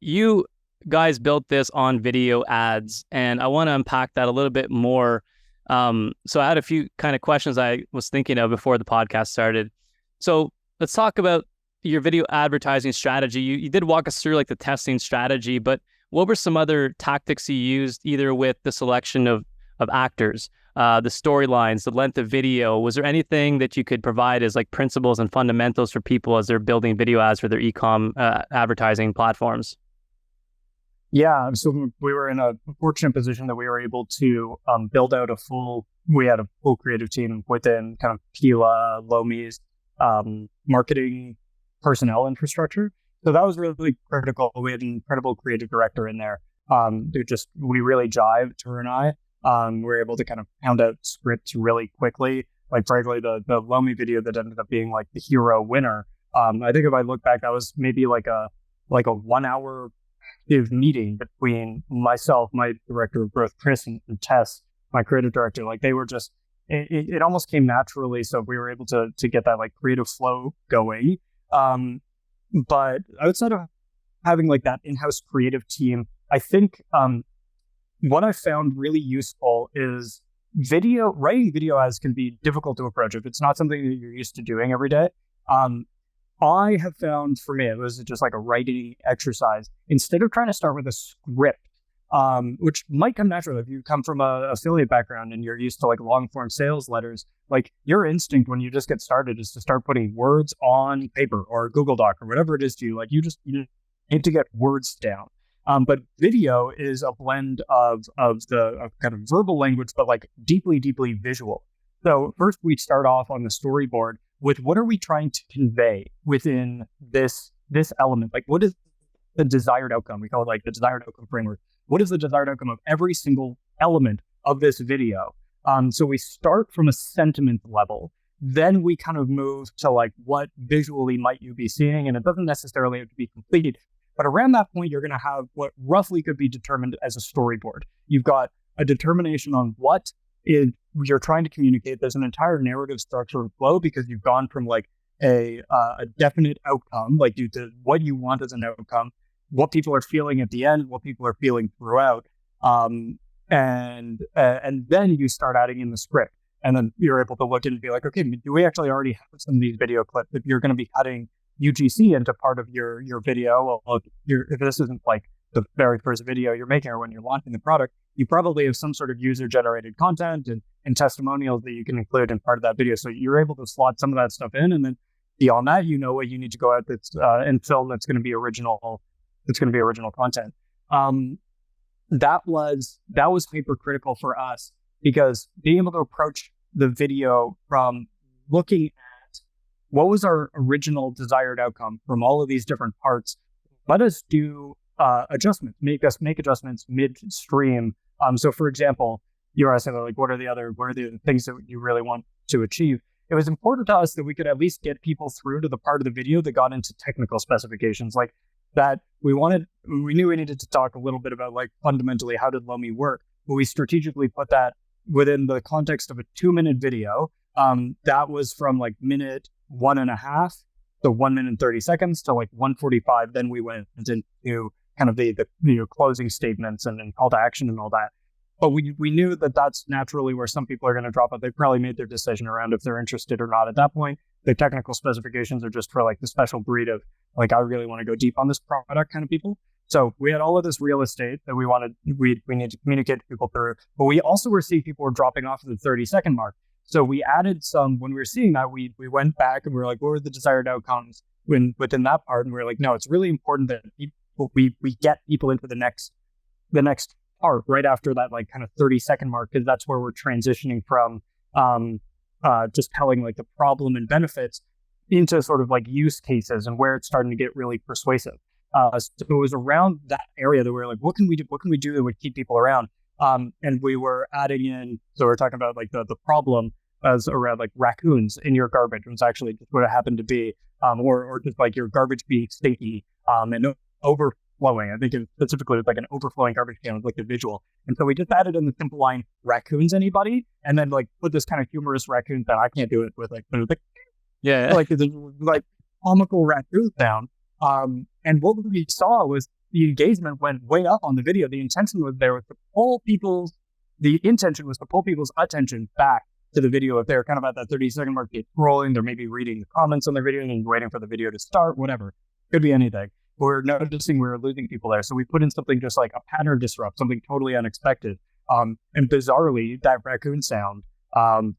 Speaker 1: you guys built this on video ads, and I want to unpack that a little bit more. So I had a few kind of questions I was thinking of before the podcast started. So let's talk about your video advertising strategy. You did walk us through like the testing strategy, but what were some other tactics you used, either with the selection of actors, the storylines, the length of video? Was there anything that you could provide as like principles and fundamentals for people as they're building video ads for their e-comm advertising platforms?
Speaker 2: Yeah, so we were in a fortunate position that we were able to build out we had a full creative team within kind of Pila, Lomi's marketing personnel infrastructure. So that was really critical. We had an incredible creative director in there. We really jived, her and I. We were able to kind of pound out scripts really quickly. Like frankly, the Lomi video that ended up being like the hero winner. I think if I look back, that was maybe like a 1 hour meeting between myself, my director of growth, Chris, and Tess, my creative director. Like they were just, it almost came naturally. So we were able to get that like creative flow going. But outside of having like that in-house creative team, I think what I found really useful is writing video ads can be difficult to approach if it's not something that you're used to doing every day. I have found for me, it was just like a writing exercise. Instead of trying to start with a script, which might come natural if you come from a affiliate background and you're used to like long form sales letters, like your instinct when you just get started is to start putting words on paper or Google Doc or whatever it is to you. Like you need to get words down. But video is a blend of kind of verbal language, but like deeply, deeply visual. So first we start off on the storyboard with what are we trying to convey within this element? Like what is the desired outcome? We call it like the desired outcome framework. What is the desired outcome of every single element of this video? So we start from a sentiment level. Then we kind of move to like what visually might you be seeing, and it doesn't necessarily have to be complete. But around that point, you're going to have what roughly could be determined as a storyboard. You've got a determination on what is you're trying to communicate. There's an entire narrative structure of flow because you've gone from like a definite outcome, like what you want as an outcome, what people are feeling at the end, what people are feeling throughout, and then you start adding in the script, and then you're able to look in and be like, okay, do we actually already have some of these video clips? If you're going to be cutting UGC into part of your video, well, if this isn't like the very first video you're making or when you're launching the product, you probably have some sort of user-generated content and testimonials that you can include in part of that video. So you're able to slot some of that stuff in, and then beyond that, you know what you need to go out and film that's going to be original. It's going to be original content. That was hypercritical for us because being able to approach the video from looking at what was our original desired outcome from all of these different parts. Let us do adjustments, make adjustments midstream. So for example, you were asking like, what are the other things that you really want to achieve? It was important to us that we could at least get people through to the part of the video that got into technical specifications, like that we knew we needed to talk a little bit about like fundamentally how did Lomi work, but we strategically put that within the context of a 2-minute video. That was from like minute 1.5 to 1 minute and 30 seconds to like 1:45. Then we went into kind of the closing statements and call to action and all that. But we knew that that's naturally where some people are going to drop out. They probably made their decision around if they're interested or not at that point. The technical specifications are just for like the special breed of like, I really want to go deep on this product kind of people. So we had all of this real estate that we need to communicate to people through, but we also were seeing people were dropping off at the 30-second mark. So we added some, when we were seeing that, we went back and we were like, what were the desired outcomes within that part? And we were like, no, it's really important that we get people into the next part right after that, like kind of 30-second mark, because that's where we're transitioning from just telling like the problem and benefits into sort of like use cases and where it's starting to get really persuasive. So it was around that area that we were like, what can we do that would keep people around? And we were adding in, so we're talking about like the problem as around like raccoons in your garbage. It was actually just what it happened to be, or just like your garbage being stinky and overflowing. I think it specifically was like an overflowing garbage can with like the visual. And so we just added in the simple line, raccoons anybody? And then like put this kind of humorous raccoon that I can't do it with, like, but it was like,
Speaker 1: yeah,
Speaker 2: like the like comical raccoon sound. And what we saw was the engagement went way up on the video. The intention was to pull people's attention back to the video. If they're kind of at that 30-second mark, they're scrolling, they're maybe reading the comments on their video and waiting for the video to start, whatever. Could be anything. But we're noticing we were losing people there. So we put in something just like a pattern disrupt, something totally unexpected. And bizarrely, that raccoon sound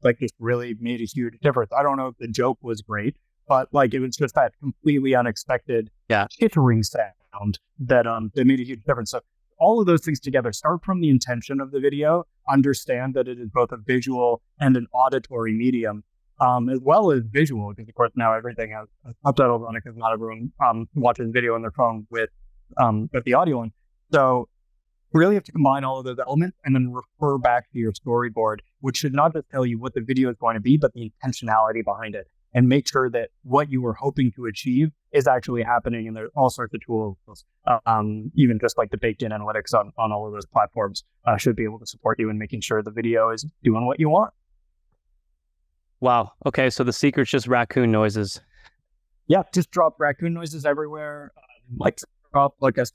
Speaker 2: like just really made a huge difference. I don't know if the joke was great, but like it was just that completely unexpected chittering sound that made a huge difference. So all of those things together, start from the intention of the video, understand that it is both a visual and an auditory medium, as well as visual, because of course now everything has subtitles on it because not everyone watches video on their phone with the audio on. So we really have to combine all of those elements and then refer back to your storyboard, which should not just tell you what the video is going to be, but the intentionality behind it, and make sure that what you were hoping to achieve is actually happening. And there's all sorts of tools, even just like the baked in analytics on all of those platforms should be able to support you in making sure the video is doing what you want.
Speaker 1: Wow. Okay. So the secret's just raccoon noises.
Speaker 2: Yeah. Just drop raccoon noises everywhere. Drop like a...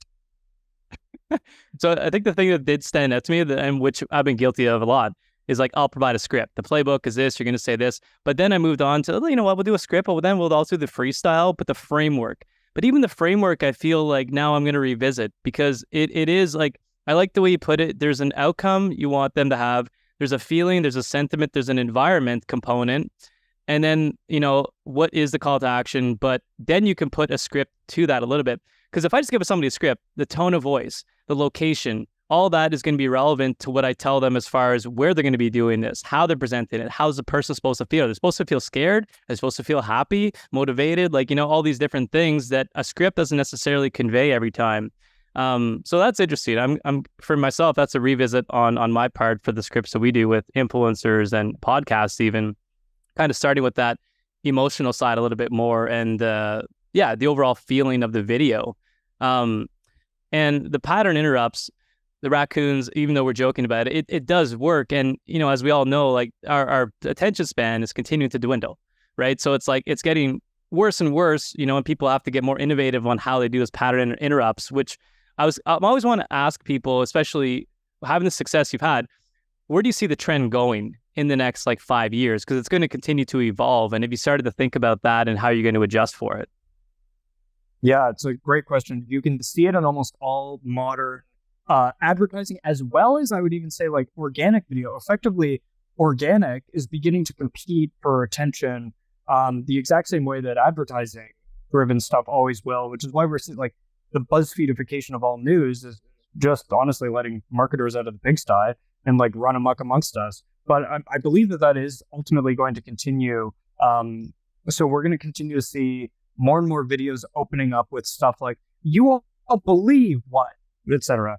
Speaker 1: So I think the thing that did stand out to me, and which I've been guilty of a lot, is like, I'll provide a script. The playbook is this, you're going to say this. But then I moved on to, you know what, we'll do a script, but then we'll also do the freestyle, but the framework. But even the framework, I feel like now I'm going to revisit, because it is like, I like the way you put it. There's an outcome you want them to have. There's a feeling, there's a sentiment, there's an environment component. And then, you know, what is the call to action? But then you can put a script to that a little bit. Because if I just give somebody a script, the tone of voice, the location, all that is going to be relevant to what I tell them as far as where they're going to be doing this, how they're presenting it, how's the person supposed to feel. They're supposed to feel scared. They're supposed to feel happy, motivated, like, all these different things that a script doesn't necessarily convey every time. So that's interesting. I'm for myself, that's a revisit on my part for the scripts that we do with influencers and podcasts, even kind of starting with that emotional side a little bit more. And the overall feeling of the video. And the pattern interrupts, the raccoons, even though we're joking about it, it does work. And, as we all know, like our attention span is continuing to dwindle, right? So it's like, it's getting worse and worse, and people have to get more innovative on how they do this pattern interrupts, which I always want to ask people, especially having the success you've had, where do you see the trend going in the next 5 years? Because it's going to continue to evolve. And if you started to think about that and how you're going to adjust for it.
Speaker 2: Yeah, it's a great question. You can see it in almost all modern advertising, as well as I would even say organic video. Effectively, organic is beginning to compete for attention the exact same way that advertising driven stuff always will, which is why we're seeing the BuzzFeedification of all news is just honestly letting marketers out of the pigsty and run amok amongst us. But I believe that is ultimately going to continue. So we're going to continue to see more and more videos opening up with stuff like, you won't believe what, etc.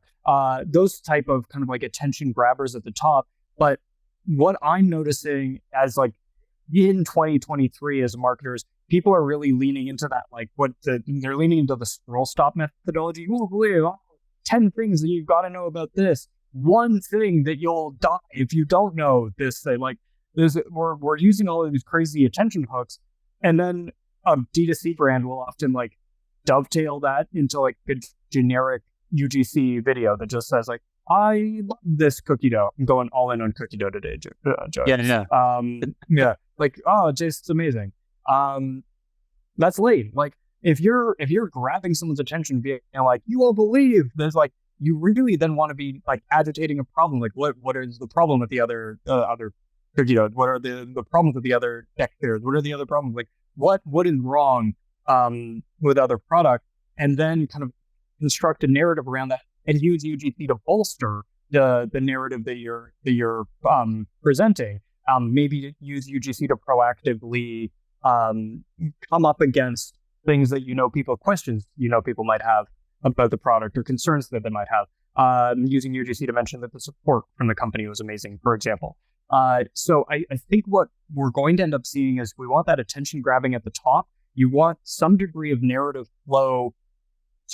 Speaker 2: Those type of kind of attention grabbers at the top. But what I'm noticing as in 2023 as marketers, people are really leaning into that, they're leaning into the scroll stop methodology. You won't believe 10 things that you've got to know about this. One thing that you'll die if you don't know this thing. We're using all of these crazy attention hooks, and then a D2C brand will often dovetail that into a generic UGC video that just says I love this cookie dough. I'm going all in on cookie dough today, Joe.
Speaker 1: Yeah.
Speaker 2: Oh, it's amazing. That's lame. If you're grabbing someone's attention via you won't believe, there's you really then want to be agitating a problem. What is the problem with the other cookie dough? What are the problems with the other deck chairs? What are the other problems? What is wrong with other product? And then kind of construct a narrative around that and use UGC to bolster the narrative that you're presenting. Maybe use UGC to proactively come up against things that questions people might have about the product or concerns that they might have. Using UGC to mention that the support from the company was amazing, for example. So I think what we're going to end up seeing is we want that attention grabbing at the top. You want some degree of narrative flow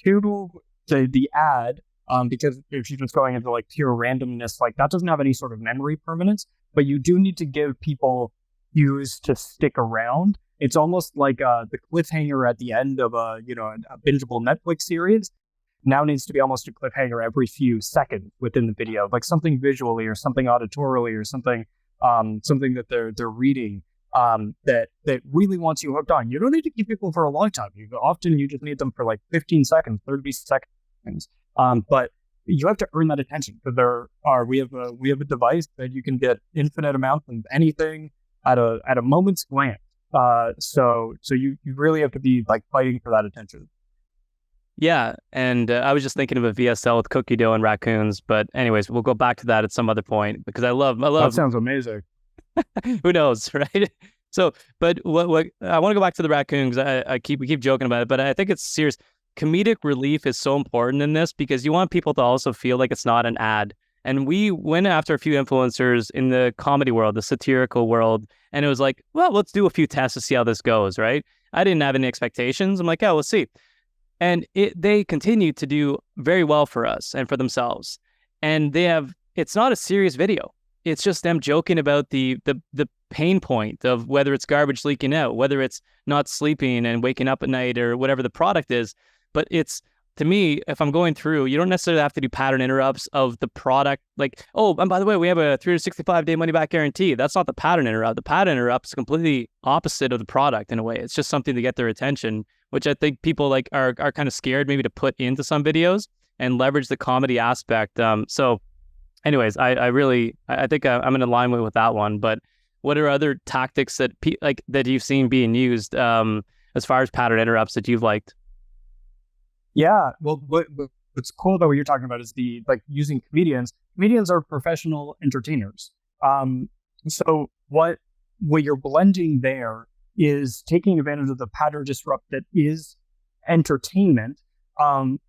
Speaker 2: to the ad, because if you're just going into pure randomness, that doesn't have any sort of memory permanence, but you do need to give people cues to stick around. It's almost like the cliffhanger at the end of a bingeable Netflix series now needs to be almost a cliffhanger every few seconds within the video, something visually or something auditorily or something that they're reading that really wants you hooked on. You don't need to keep people for a long time. You just need them for 15 seconds, 30 seconds. But you have to earn that attention, because we have a device that you can get infinite amounts of anything at a moment's glance. So you really have to be fighting for that attention.
Speaker 1: Yeah, and I was just thinking of a VSL with cookie dough and raccoons, but anyways, we'll go back to that at some other point, because I love.
Speaker 2: That sounds amazing.
Speaker 1: Who knows, right? So, but what I want to go back to the raccoons. We keep joking about it, but I think it's serious. Comedic relief is so important in this, because you want people to also feel like it's not an ad. And we went after a few influencers in the comedy world, the satirical world, and it was well, let's do a few tests to see how this goes, right? I didn't have any expectations. I'm yeah, we'll see. And they continue to do very well for us and for themselves. And it's not a serious video. It's just them joking about the pain point of whether it's garbage leaking out, whether it's not sleeping and waking up at night, or whatever the product is. But it's, to me, if I'm going through, you don't necessarily have to do pattern interrupts of the product. Oh, and by the way, we have a 365-day money-back guarantee. That's not the pattern interrupt. The pattern interrupt is completely opposite of the product in a way. It's just something to get their attention, which I think people are kind of scared maybe to put into some videos and leverage the comedy aspect. So anyways, I think I'm in alignment with that one. But what are other tactics that that you've seen being used as far as pattern interrupts that you've liked?
Speaker 2: Yeah. Well, what's cool about what you're talking about is the like using comedians. Comedians are professional entertainers. So what you're blending there is taking advantage of the pattern disrupt that is entertainment, um,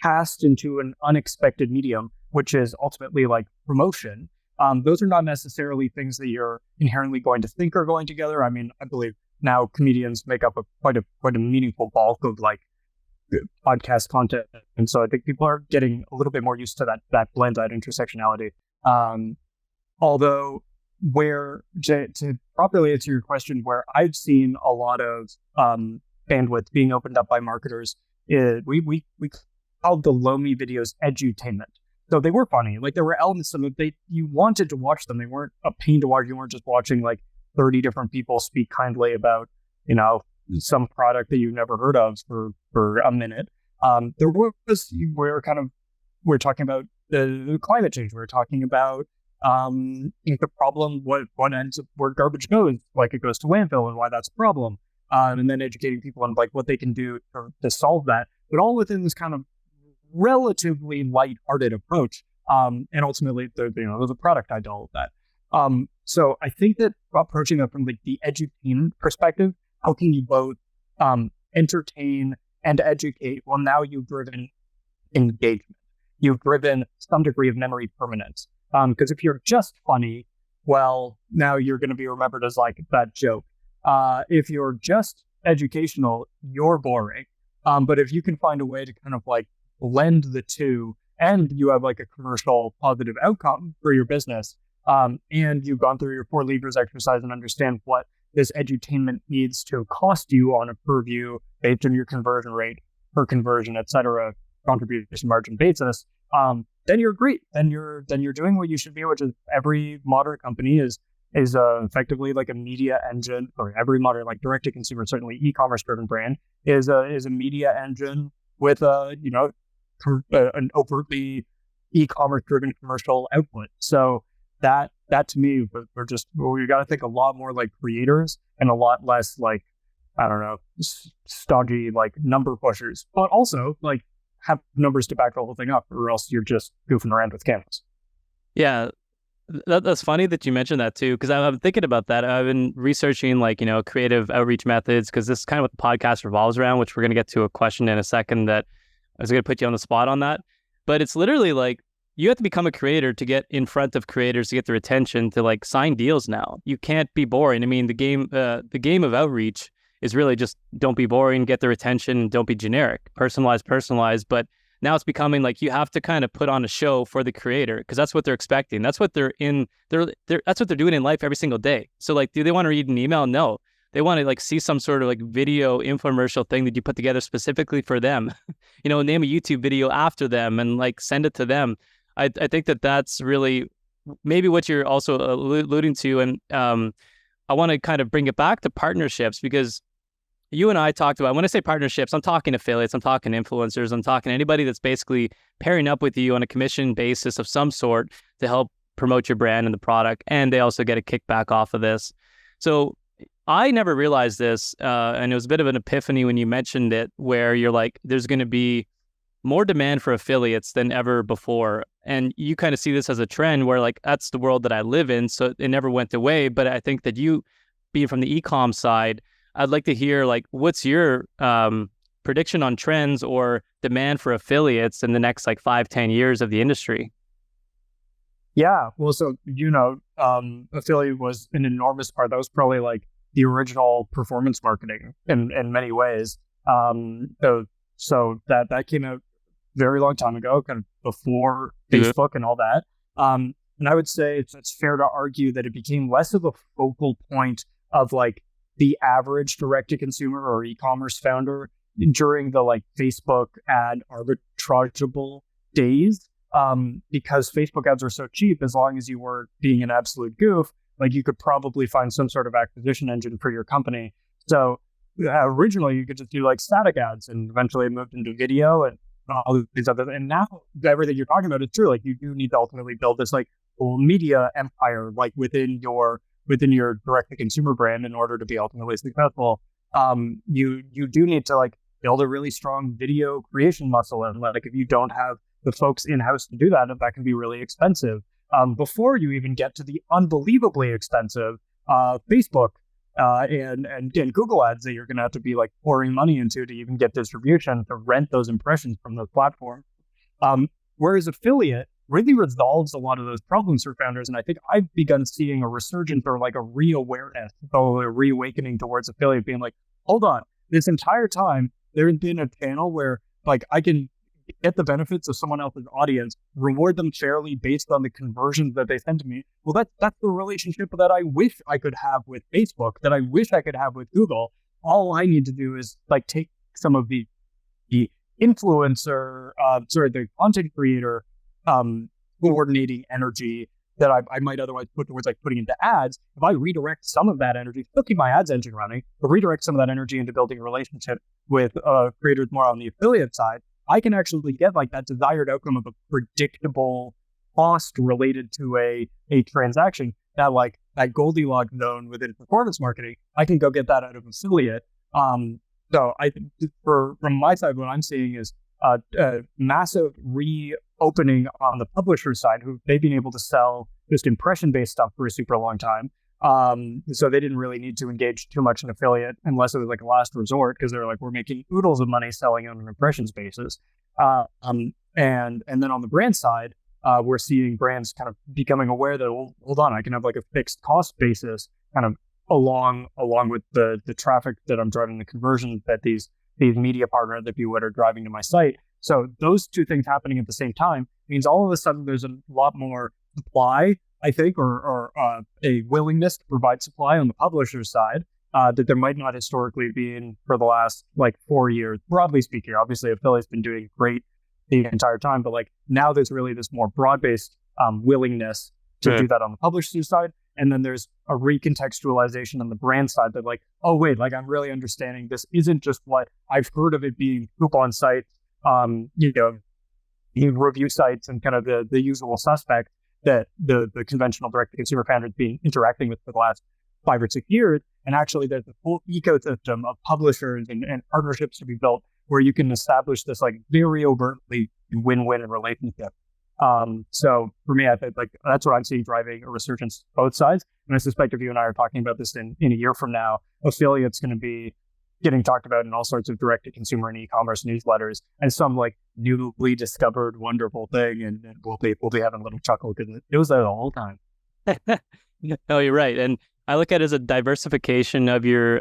Speaker 2: cast into an unexpected medium, which is ultimately like promotion. Those are not necessarily things that you're inherently going to think are going together. I mean, I believe now comedians make up quite a meaningful bulk of like podcast content, and so I think people are getting a little bit more used to that blend, that intersectionality. Um, Although, where to properly answer your question, where I've seen a lot of bandwidth being opened up by marketers, we called the Lomi videos edutainment. So they were funny. Like there were elements of it. You wanted to watch them. They weren't a pain to watch. You weren't just watching like 30 different people speak kindly about, you know, some product that you've never heard of for a minute. There was we're talking about the climate change. We're talking about the problem, what ends up where garbage goes, like it goes to landfill and why that's a problem. And then educating people on like what they can do to solve that, but all within this kind of relatively light-hearted approach. And ultimately, there's a product tied to all of that. So I think that approaching it from like the edutainment perspective, how can you both entertain and educate? Well, now you've driven engagement. You've driven some degree of memory permanence. Because if you're just funny, well, now you're going to be remembered as like that joke. If you're just educational, you're boring. But if you can find a way to kind of like blend the two, and you have like a commercial positive outcome for your business, and you've gone through your 4 levers exercise and understand what this edutainment needs to cost you on a per view based on your conversion rate, per conversion, et cetera, contribution margin basis, then you're great. Then you're doing what you should be, which is every modern company is effectively like a media engine, or every modern like direct to consumer, certainly e-commerce driven brand is a media engine with an overtly e-commerce driven commercial output. So that to me, we got to think a lot more like creators and a lot less like, I don't know, stodgy like number pushers, but also like have numbers to back the whole thing up, or else you're just goofing around with canvas.
Speaker 1: Yeah, that's funny that you mentioned that too, because I'm thinking about that. I've been researching like, creative outreach methods, because this is kind of what the podcast revolves around, which we're going to get to a question in a second that I was going to put you on the spot on that. But it's literally like, you have to become a creator to get in front of creators, to get their attention, to like sign deals now. You can't be boring. I mean, the game of outreach is really just don't be boring, get their attention, don't be generic, personalized. But now it's becoming like you have to kind of put on a show for the creator, because that's what they're expecting. That's what that's what they're doing in life every single day. So like, do they want to read an email? No. They want to like see some sort of like video infomercial thing that you put together specifically for them, name a YouTube video after them and like send it to them. I think that's really maybe what you're also alluding to. And I want to kind of bring it back to partnerships, because you and I talked about, when I say partnerships, I'm talking affiliates, I'm talking influencers, I'm talking anybody that's basically pairing up with you on a commission basis of some sort to help promote your brand and the product. And they also get a kickback off of this. So I never realized this, and it was a bit of an epiphany when you mentioned it, where you're like, there's going to be more demand for affiliates than ever before. And you kind of see this as a trend where like, that's the world that I live in. So it never went away. But I think that you, being from the e-comm side, I'd like to hear like, what's your prediction on trends or demand for affiliates in the next like 5-10 years of the industry?
Speaker 2: Yeah, well, so affiliate was an enormous part. That was probably like the original performance marketing in many ways. So that came out very long time ago, kind of before Facebook and all that. And I would say it's fair to argue that it became less of a focal point of like the average direct-to-consumer or e-commerce founder during the like Facebook ad arbitrageable days, because Facebook ads are so cheap. As long as you weren't being an absolute goof, like you could probably find some sort of acquisition engine for your company. So originally you could just do like static ads, and eventually it moved into video and all these other. And now everything you're talking about is true. Like you do need to ultimately build this like whole media empire, like within your direct to consumer brand in order to be ultimately successful. You do need to like build a really strong video creation muscle. And like, if you don't have the folks in-house to do that, that can be really expensive. Before you even get to the unbelievably expensive Facebook and Google ads that you're going to have to be like pouring money into to even get distribution to rent those impressions from those platforms. Whereas affiliate really resolves a lot of those problems for founders. And I think I've begun seeing a resurgence or like a reawareness, so a reawakening towards affiliate, being like, hold on, this entire time there's been a channel where like I can get the benefits of someone else's audience, reward them fairly based on the conversions that they send to me. Well, that's the relationship that I wish I could have with Facebook, that I wish I could have with Google. All I need to do is like take some of the influencer, the content creator coordinating energy that I might otherwise put towards like putting into ads. If I redirect some of that energy, still keep my ads engine running, but redirect some of that energy into building a relationship with creators more on the affiliate side, I can actually get like that desired outcome of a predictable cost related to a transaction, that like that Goldilocks zone within performance marketing. I can go get that out of affiliate. So I think from my side, what I'm seeing is a massive reopening on the publisher side, who they've been able to sell just impression-based stuff for a super long time. So they didn't really need to engage too much in affiliate unless it was like a last resort, because they're like, we're making oodles of money selling on an impressions basis. And then on the brand side, we're seeing brands kind of becoming aware that, well, hold on, I can have like a fixed cost basis kind of along with the traffic that I'm driving, the conversion that these media partners, if you would, are driving to my site. So those two things happening at the same time means all of a sudden there's a lot more supply, I think, or a willingness to provide supply on the publisher side that there might not historically be for the last like 4 years, broadly speaking. Obviously, affiliate's been doing great the entire time, but like now there's really this more broad-based willingness to do that on the publisher side. And then there's a recontextualization on the brand side that like, oh wait, like I'm really understanding this isn't just what I've heard of it being coupon sites, review sites and kind of the usual suspect that the conventional direct-to-consumer founders been interacting with for the last 5 or 6 years. And actually there's a full ecosystem of publishers and partnerships to be built where you can establish this like very overtly win-win relationship. So for me, I think like that's what I'm seeing driving a resurgence both sides. And I suspect if you and I are talking about this in a year from now, affiliate's going to be getting talked about in all sorts of direct-to-consumer and e-commerce newsletters and some like newly discovered wonderful thing. And we'll be having a little chuckle because it was there the whole time.
Speaker 1: No, you're right. And I look at it as a diversification of your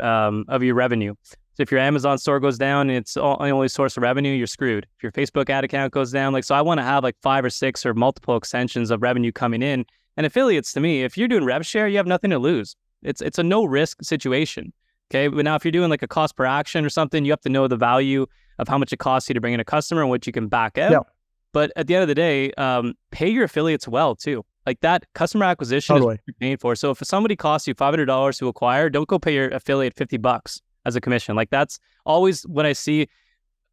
Speaker 1: revenue. So if your Amazon store goes down and it's the only source of revenue, you're screwed. If your Facebook ad account goes down, so I want to have like 5 or 6 or multiple extensions of revenue coming in. And affiliates, to me, if you're doing rev share, you have nothing to lose. It's a no risk situation. Okay, but now if you're doing like a cost per action or something, you have to know the value of how much it costs you to bring in a customer and what you can back out. Yeah. But at the end of the day, pay your affiliates well too. Like that customer acquisition is what you're paying for. So if somebody costs you $500 to acquire, don't go pay your affiliate $50 as a commission. Like that's always when I see,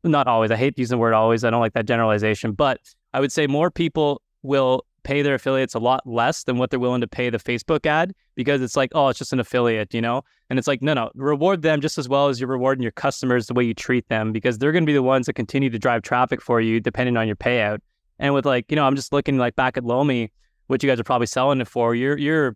Speaker 1: not always, I hate using the word always, I don't like that generalization, but I would say more people will pay their affiliates a lot less than what they're willing to pay the Facebook ad, because it's like, oh, it's just an affiliate, And it's like, no, reward them just as well as you're rewarding your customers the way you treat them, because they're going to be the ones that continue to drive traffic for you depending on your payout. And with like, I'm just looking like back at Lomi, what you guys are probably selling it for, your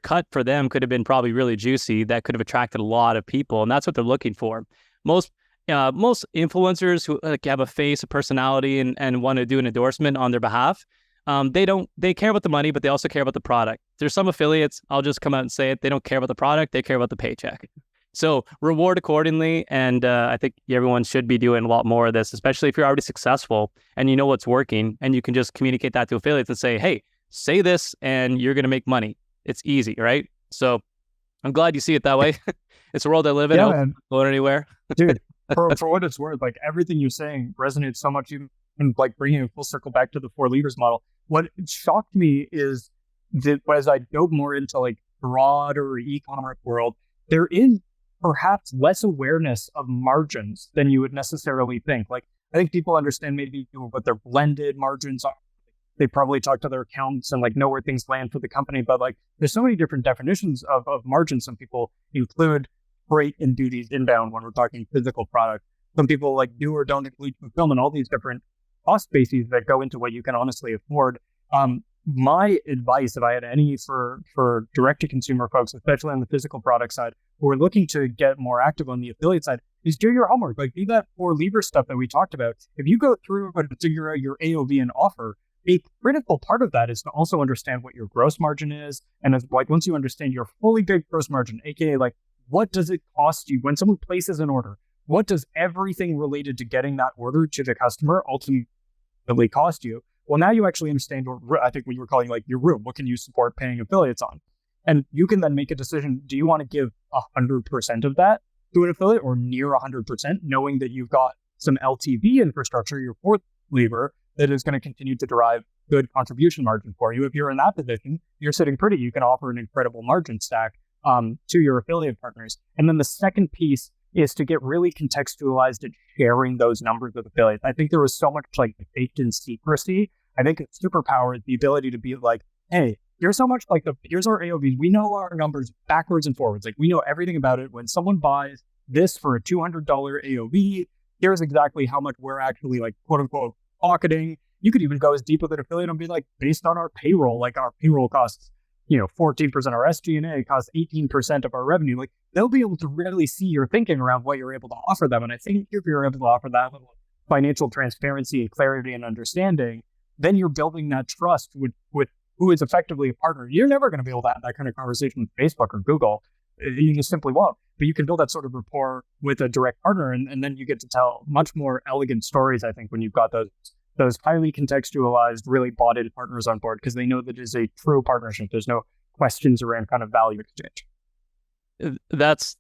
Speaker 1: cut for them could have been probably really juicy. That could have attracted a lot of people, and that's what they're looking for. Most influencers who like have a face, a personality, and want to do an endorsement on their behalf, they care about the money, but they also care about the product. There's some affiliates, I'll just come out and say it, they don't care about the product, they care about the paycheck. So reward accordingly, and I think everyone should be doing a lot more of this, especially if you're already successful and you know what's working, and you can just communicate that to affiliates and say, hey, say this and you're going to make money. It's easy, right? So I'm glad you see it that way. It's a world I live in.
Speaker 2: Yeah,
Speaker 1: I don't go anywhere.
Speaker 2: Dude, for what it's worth, like everything you're saying resonates so much, even like bringing it full circle back to the 4 levers model. What shocked me is that as I dove more into like broader e-commerce world, there is perhaps less awareness of margins than you would necessarily think. Like I think people understand maybe what their blended margins are. They probably talk to their accountants and like know where things land for the company. But like there's so many different definitions of margins. Some people include freight and duties inbound when we're talking physical product. Some people like do or don't include fulfillment, all these different cost bases that go into what you can honestly afford. My advice, if I had any for direct to consumer folks, especially on the physical product side, who are looking to get more active on the affiliate side, is do your homework. Like, do that 4 lever stuff that we talked about. If you go through and figure out your AOV and offer, a critical part of that is to also understand what your gross margin is. And as, like, once you understand your fully baked gross margin, aka like, what does it cost you when someone places an order? What does everything related to getting that order to the customer ultimately cost you? Well, now you actually understand, I think what you were calling like your room. What can you support paying affiliates on? And you can then make a decision. Do you want to give 100% of that to an affiliate or near 100%, knowing that you've got some LTV infrastructure, your 4th lever, that is going to continue to derive good contribution margin for you? If you're in that position, you're sitting pretty. You can offer an incredible margin stack to your affiliate partners. And then the second piece is to get really contextualized at sharing those numbers with affiliates. I think there was so much like baked in secrecy. I think it's superpowered the ability to be like, hey, here's how much, like, here's our AOVs. We know our numbers backwards and forwards. Like, we know everything about it. When someone buys this for a $200 AOV, here's exactly how much we're actually, like, quote unquote pocketing. You could even go as deep with an affiliate and be like, based on our payroll, like our payroll costs, 14%, our SG&A costs 18% of our revenue. Like, they'll be able to really see your thinking around what you're able to offer them. And I think if you're able to offer that level of financial transparency and clarity and understanding, then you're building that trust with who is effectively a partner. You're never going to be able to have that kind of conversation with Facebook or Google. You just simply won't. But you can build that sort of rapport with a direct partner, and then you get to tell much more elegant stories, I think, when you've got those highly contextualized, really bought-in partners on board, because they know that it is a true partnership. There's no questions around kind of value exchange.
Speaker 1: That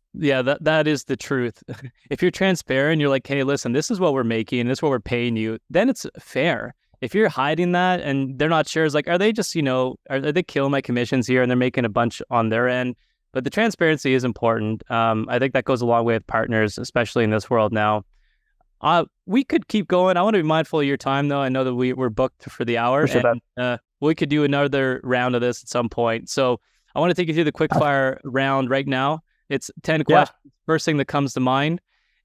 Speaker 1: is the truth. If you're transparent, you're like, hey, listen, this is what we're making, this is what we're paying you, then it's fair. If you're hiding that and they're not sure, it's like, are they just, are they killing my commissions here and they're making a bunch on their end? But the transparency is important. I think that goes a long way with partners, especially in this world now. We could keep going. I want to be mindful of your time, though. I know that we're booked for the hour. And, we could do another round of this at some point. So I want to take you through the quick fire round right now. It's 10 questions. First thing that comes to mind.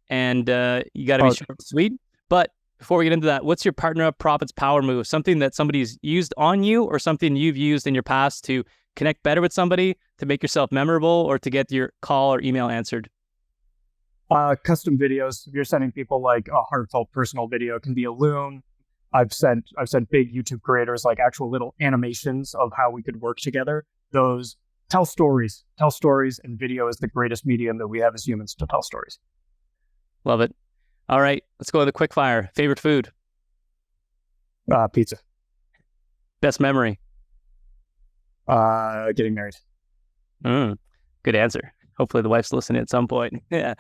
Speaker 1: And you got to be short and sweet. But before we get into that, what's your partner up profits power move? Something that somebody's used on you or something you've used in your past to connect better with somebody, to make yourself memorable, or to get your call or email answered?
Speaker 2: Custom videos. If you're sending people like a heartfelt personal video, it can be a loom. I've sent big YouTube creators like actual little animations of how we could work together. Those tell stories, and video is the greatest medium that we have as humans to tell stories.
Speaker 1: Love it. All right, let's go to the quick fire. Favorite food?
Speaker 2: Pizza.
Speaker 1: Best memory?
Speaker 2: Getting married.
Speaker 1: Good answer. Hopefully the wife's listening at some point. Yeah.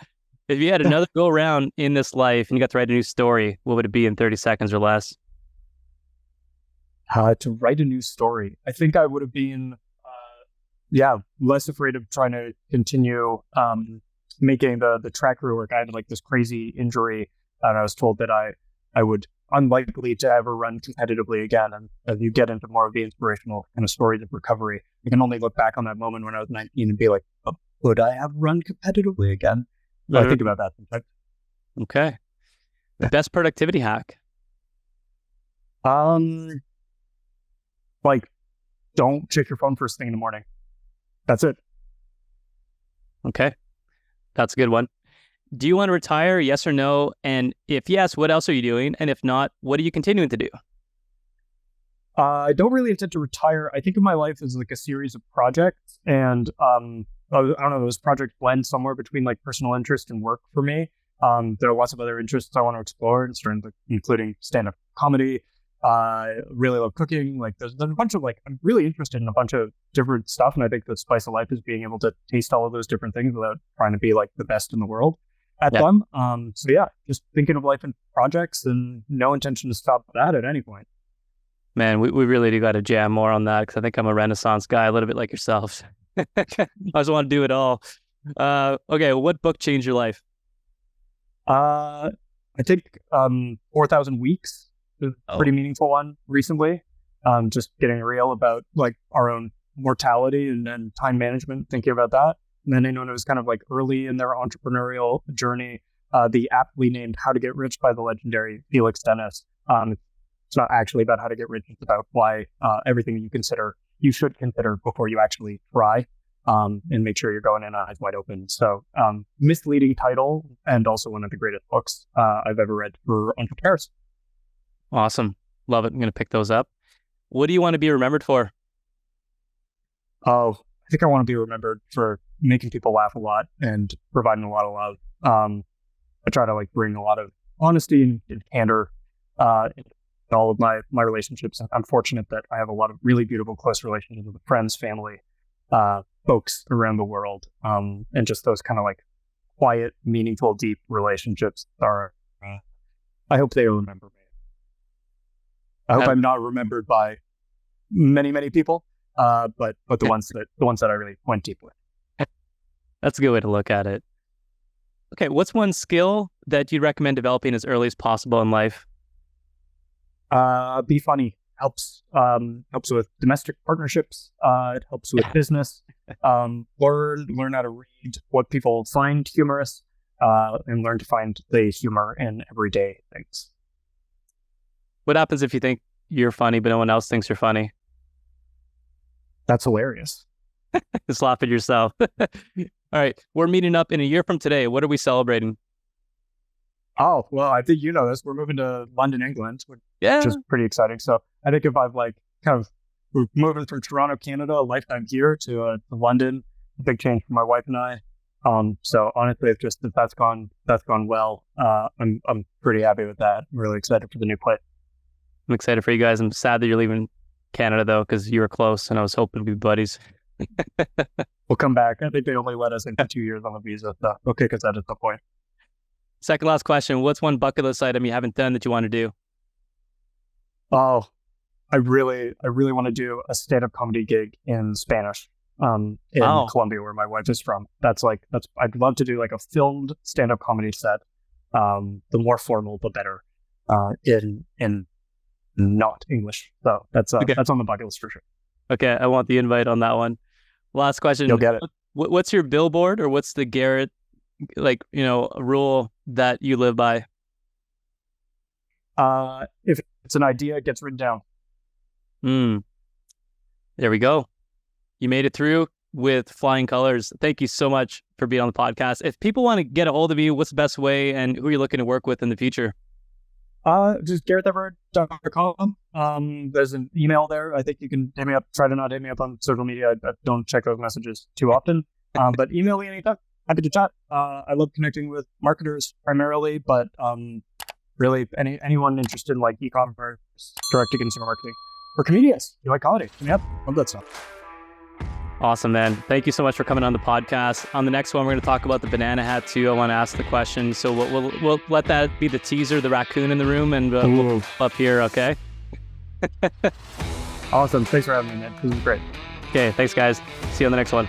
Speaker 1: If you had another go around in this life and you got to write a new story, what would it be in 30 seconds or less?
Speaker 2: To write a new story, I think I would have been, less afraid of trying to continue making the track crew work. I had like this crazy injury, and I was told that I would unlikely to ever run competitively again. And as you get into more of the inspirational kind of stories of recovery, I can only look back on that moment when I was 19 and be like, oh, would I have run competitively again? So I think about that sometimes.
Speaker 1: Okay. The best productivity hack?
Speaker 2: Like, don't check your phone first thing in the morning. That's it.
Speaker 1: Okay. That's a good one. Do you want to retire? Yes or no? And if yes, what else are you doing? And if not, what are you continuing to do?
Speaker 2: I don't really intend to retire. I think of my life as like a series of projects, and I don't know, those projects blend somewhere between like personal interest and work for me. There are lots of other interests I want to explore, including stand-up comedy. Really love cooking. Like there's a bunch of I'm really interested in a bunch of different stuff, and I think the spice of life is being able to taste all of those different things without trying to be like the best in the world at them. Just thinking of life in projects and no intention to stop that at any point.
Speaker 1: Man, we really do got to jam more on that, because I think I'm a Renaissance guy, a little bit like yourself. I just want to do it all. Okay, what book changed your life?
Speaker 2: I think 4,000 Weeks is a pretty meaningful one recently. Just getting real about like our own mortality and time management, thinking about that. And then anyone who's kind of like early in their entrepreneurial journey, the aptly named How to Get Rich by the legendary Felix Dennis. It's not actually about how to get rich. It's about why everything you should consider before you actually try, and make sure you're going in eyes wide open. So misleading title, and also one of the greatest books I've ever read for entrepreneurs.
Speaker 1: Awesome. Love it. I'm going to pick those up. What do you want to be remembered for?
Speaker 2: Oh, I think I want to be remembered for making people laugh a lot and providing a lot of love. I try to bring a lot of honesty and candor in all of my relationships. I'm fortunate that I have a lot of really beautiful, close relationships with friends, family, folks around the world. And just those kind of quiet, meaningful, deep relationships are, I hope they remember me. I hope I'm not remembered by many people, but the ones that I really went deep with.
Speaker 1: That's a good way to look at it. Okay, what's one skill that you'd recommend developing as early as possible in life?
Speaker 2: Be funny. Helps with domestic partnerships. It helps with business. Learn how to read what people find humorous, and learn to find the humor in everyday things.
Speaker 1: What happens if you think you're funny, but no one else thinks you're funny?
Speaker 2: That's hilarious.
Speaker 1: Just laugh at yourself. All right. We're meeting up in a year from today. What are we celebrating?
Speaker 2: Oh, well, I think you know this. We're moving to London, England, which is pretty exciting. So I think if I've we're moving from Toronto, Canada, a lifetime here to London, a big change for my wife and I. So honestly, it's just that's gone well. I'm pretty happy with that. I'm really excited for the new place.
Speaker 1: I'm excited for you guys. I'm sad that you're leaving Canada though, because you were close and I was hoping to be buddies.
Speaker 2: We'll come back. I think they only let us in for 2 years on the visa, so they'll kick us out at some point.
Speaker 1: Second last question. What's one bucket list item you haven't done that you want to do?
Speaker 2: Oh, I really want to do a stand-up comedy gig in Spanish, in Colombia, where my wife is from. I'd love to do a filmed stand-up comedy set. The more formal, the better, in not English. So that's on the bucket list for sure.
Speaker 1: Okay. I want the invite on that one. Last question.
Speaker 2: You'll get it.
Speaker 1: What's your billboard, or what's the Gareth, rule that you live by?
Speaker 2: If it's an idea, it gets written down.
Speaker 1: There we go. You made it through with flying colors. Thank you so much for being on the podcast. If people want to get a hold of you, what's the best way, and who are you looking to work with in the future?
Speaker 2: Just GarethEverart.com. There's an email there. I think you can hit me up. Try to not hit me up on social media. I don't check those messages too often. But email me anytime. Happy to chat. I love connecting with marketers primarily, but really anyone interested in e-commerce, direct-to-consumer marketing, or comedians. You like comedy? Hit me up. Love that stuff.
Speaker 1: Awesome, man. Thank you so much for coming on the podcast. On the next one, we're going to talk about the banana hat too. I want to ask the question. So we'll let that be the teaser, the raccoon in the room, and we'll up here, okay?
Speaker 2: Awesome. Thanks for having me, man. This is great.
Speaker 1: Okay, thanks, guys. See you on the next one.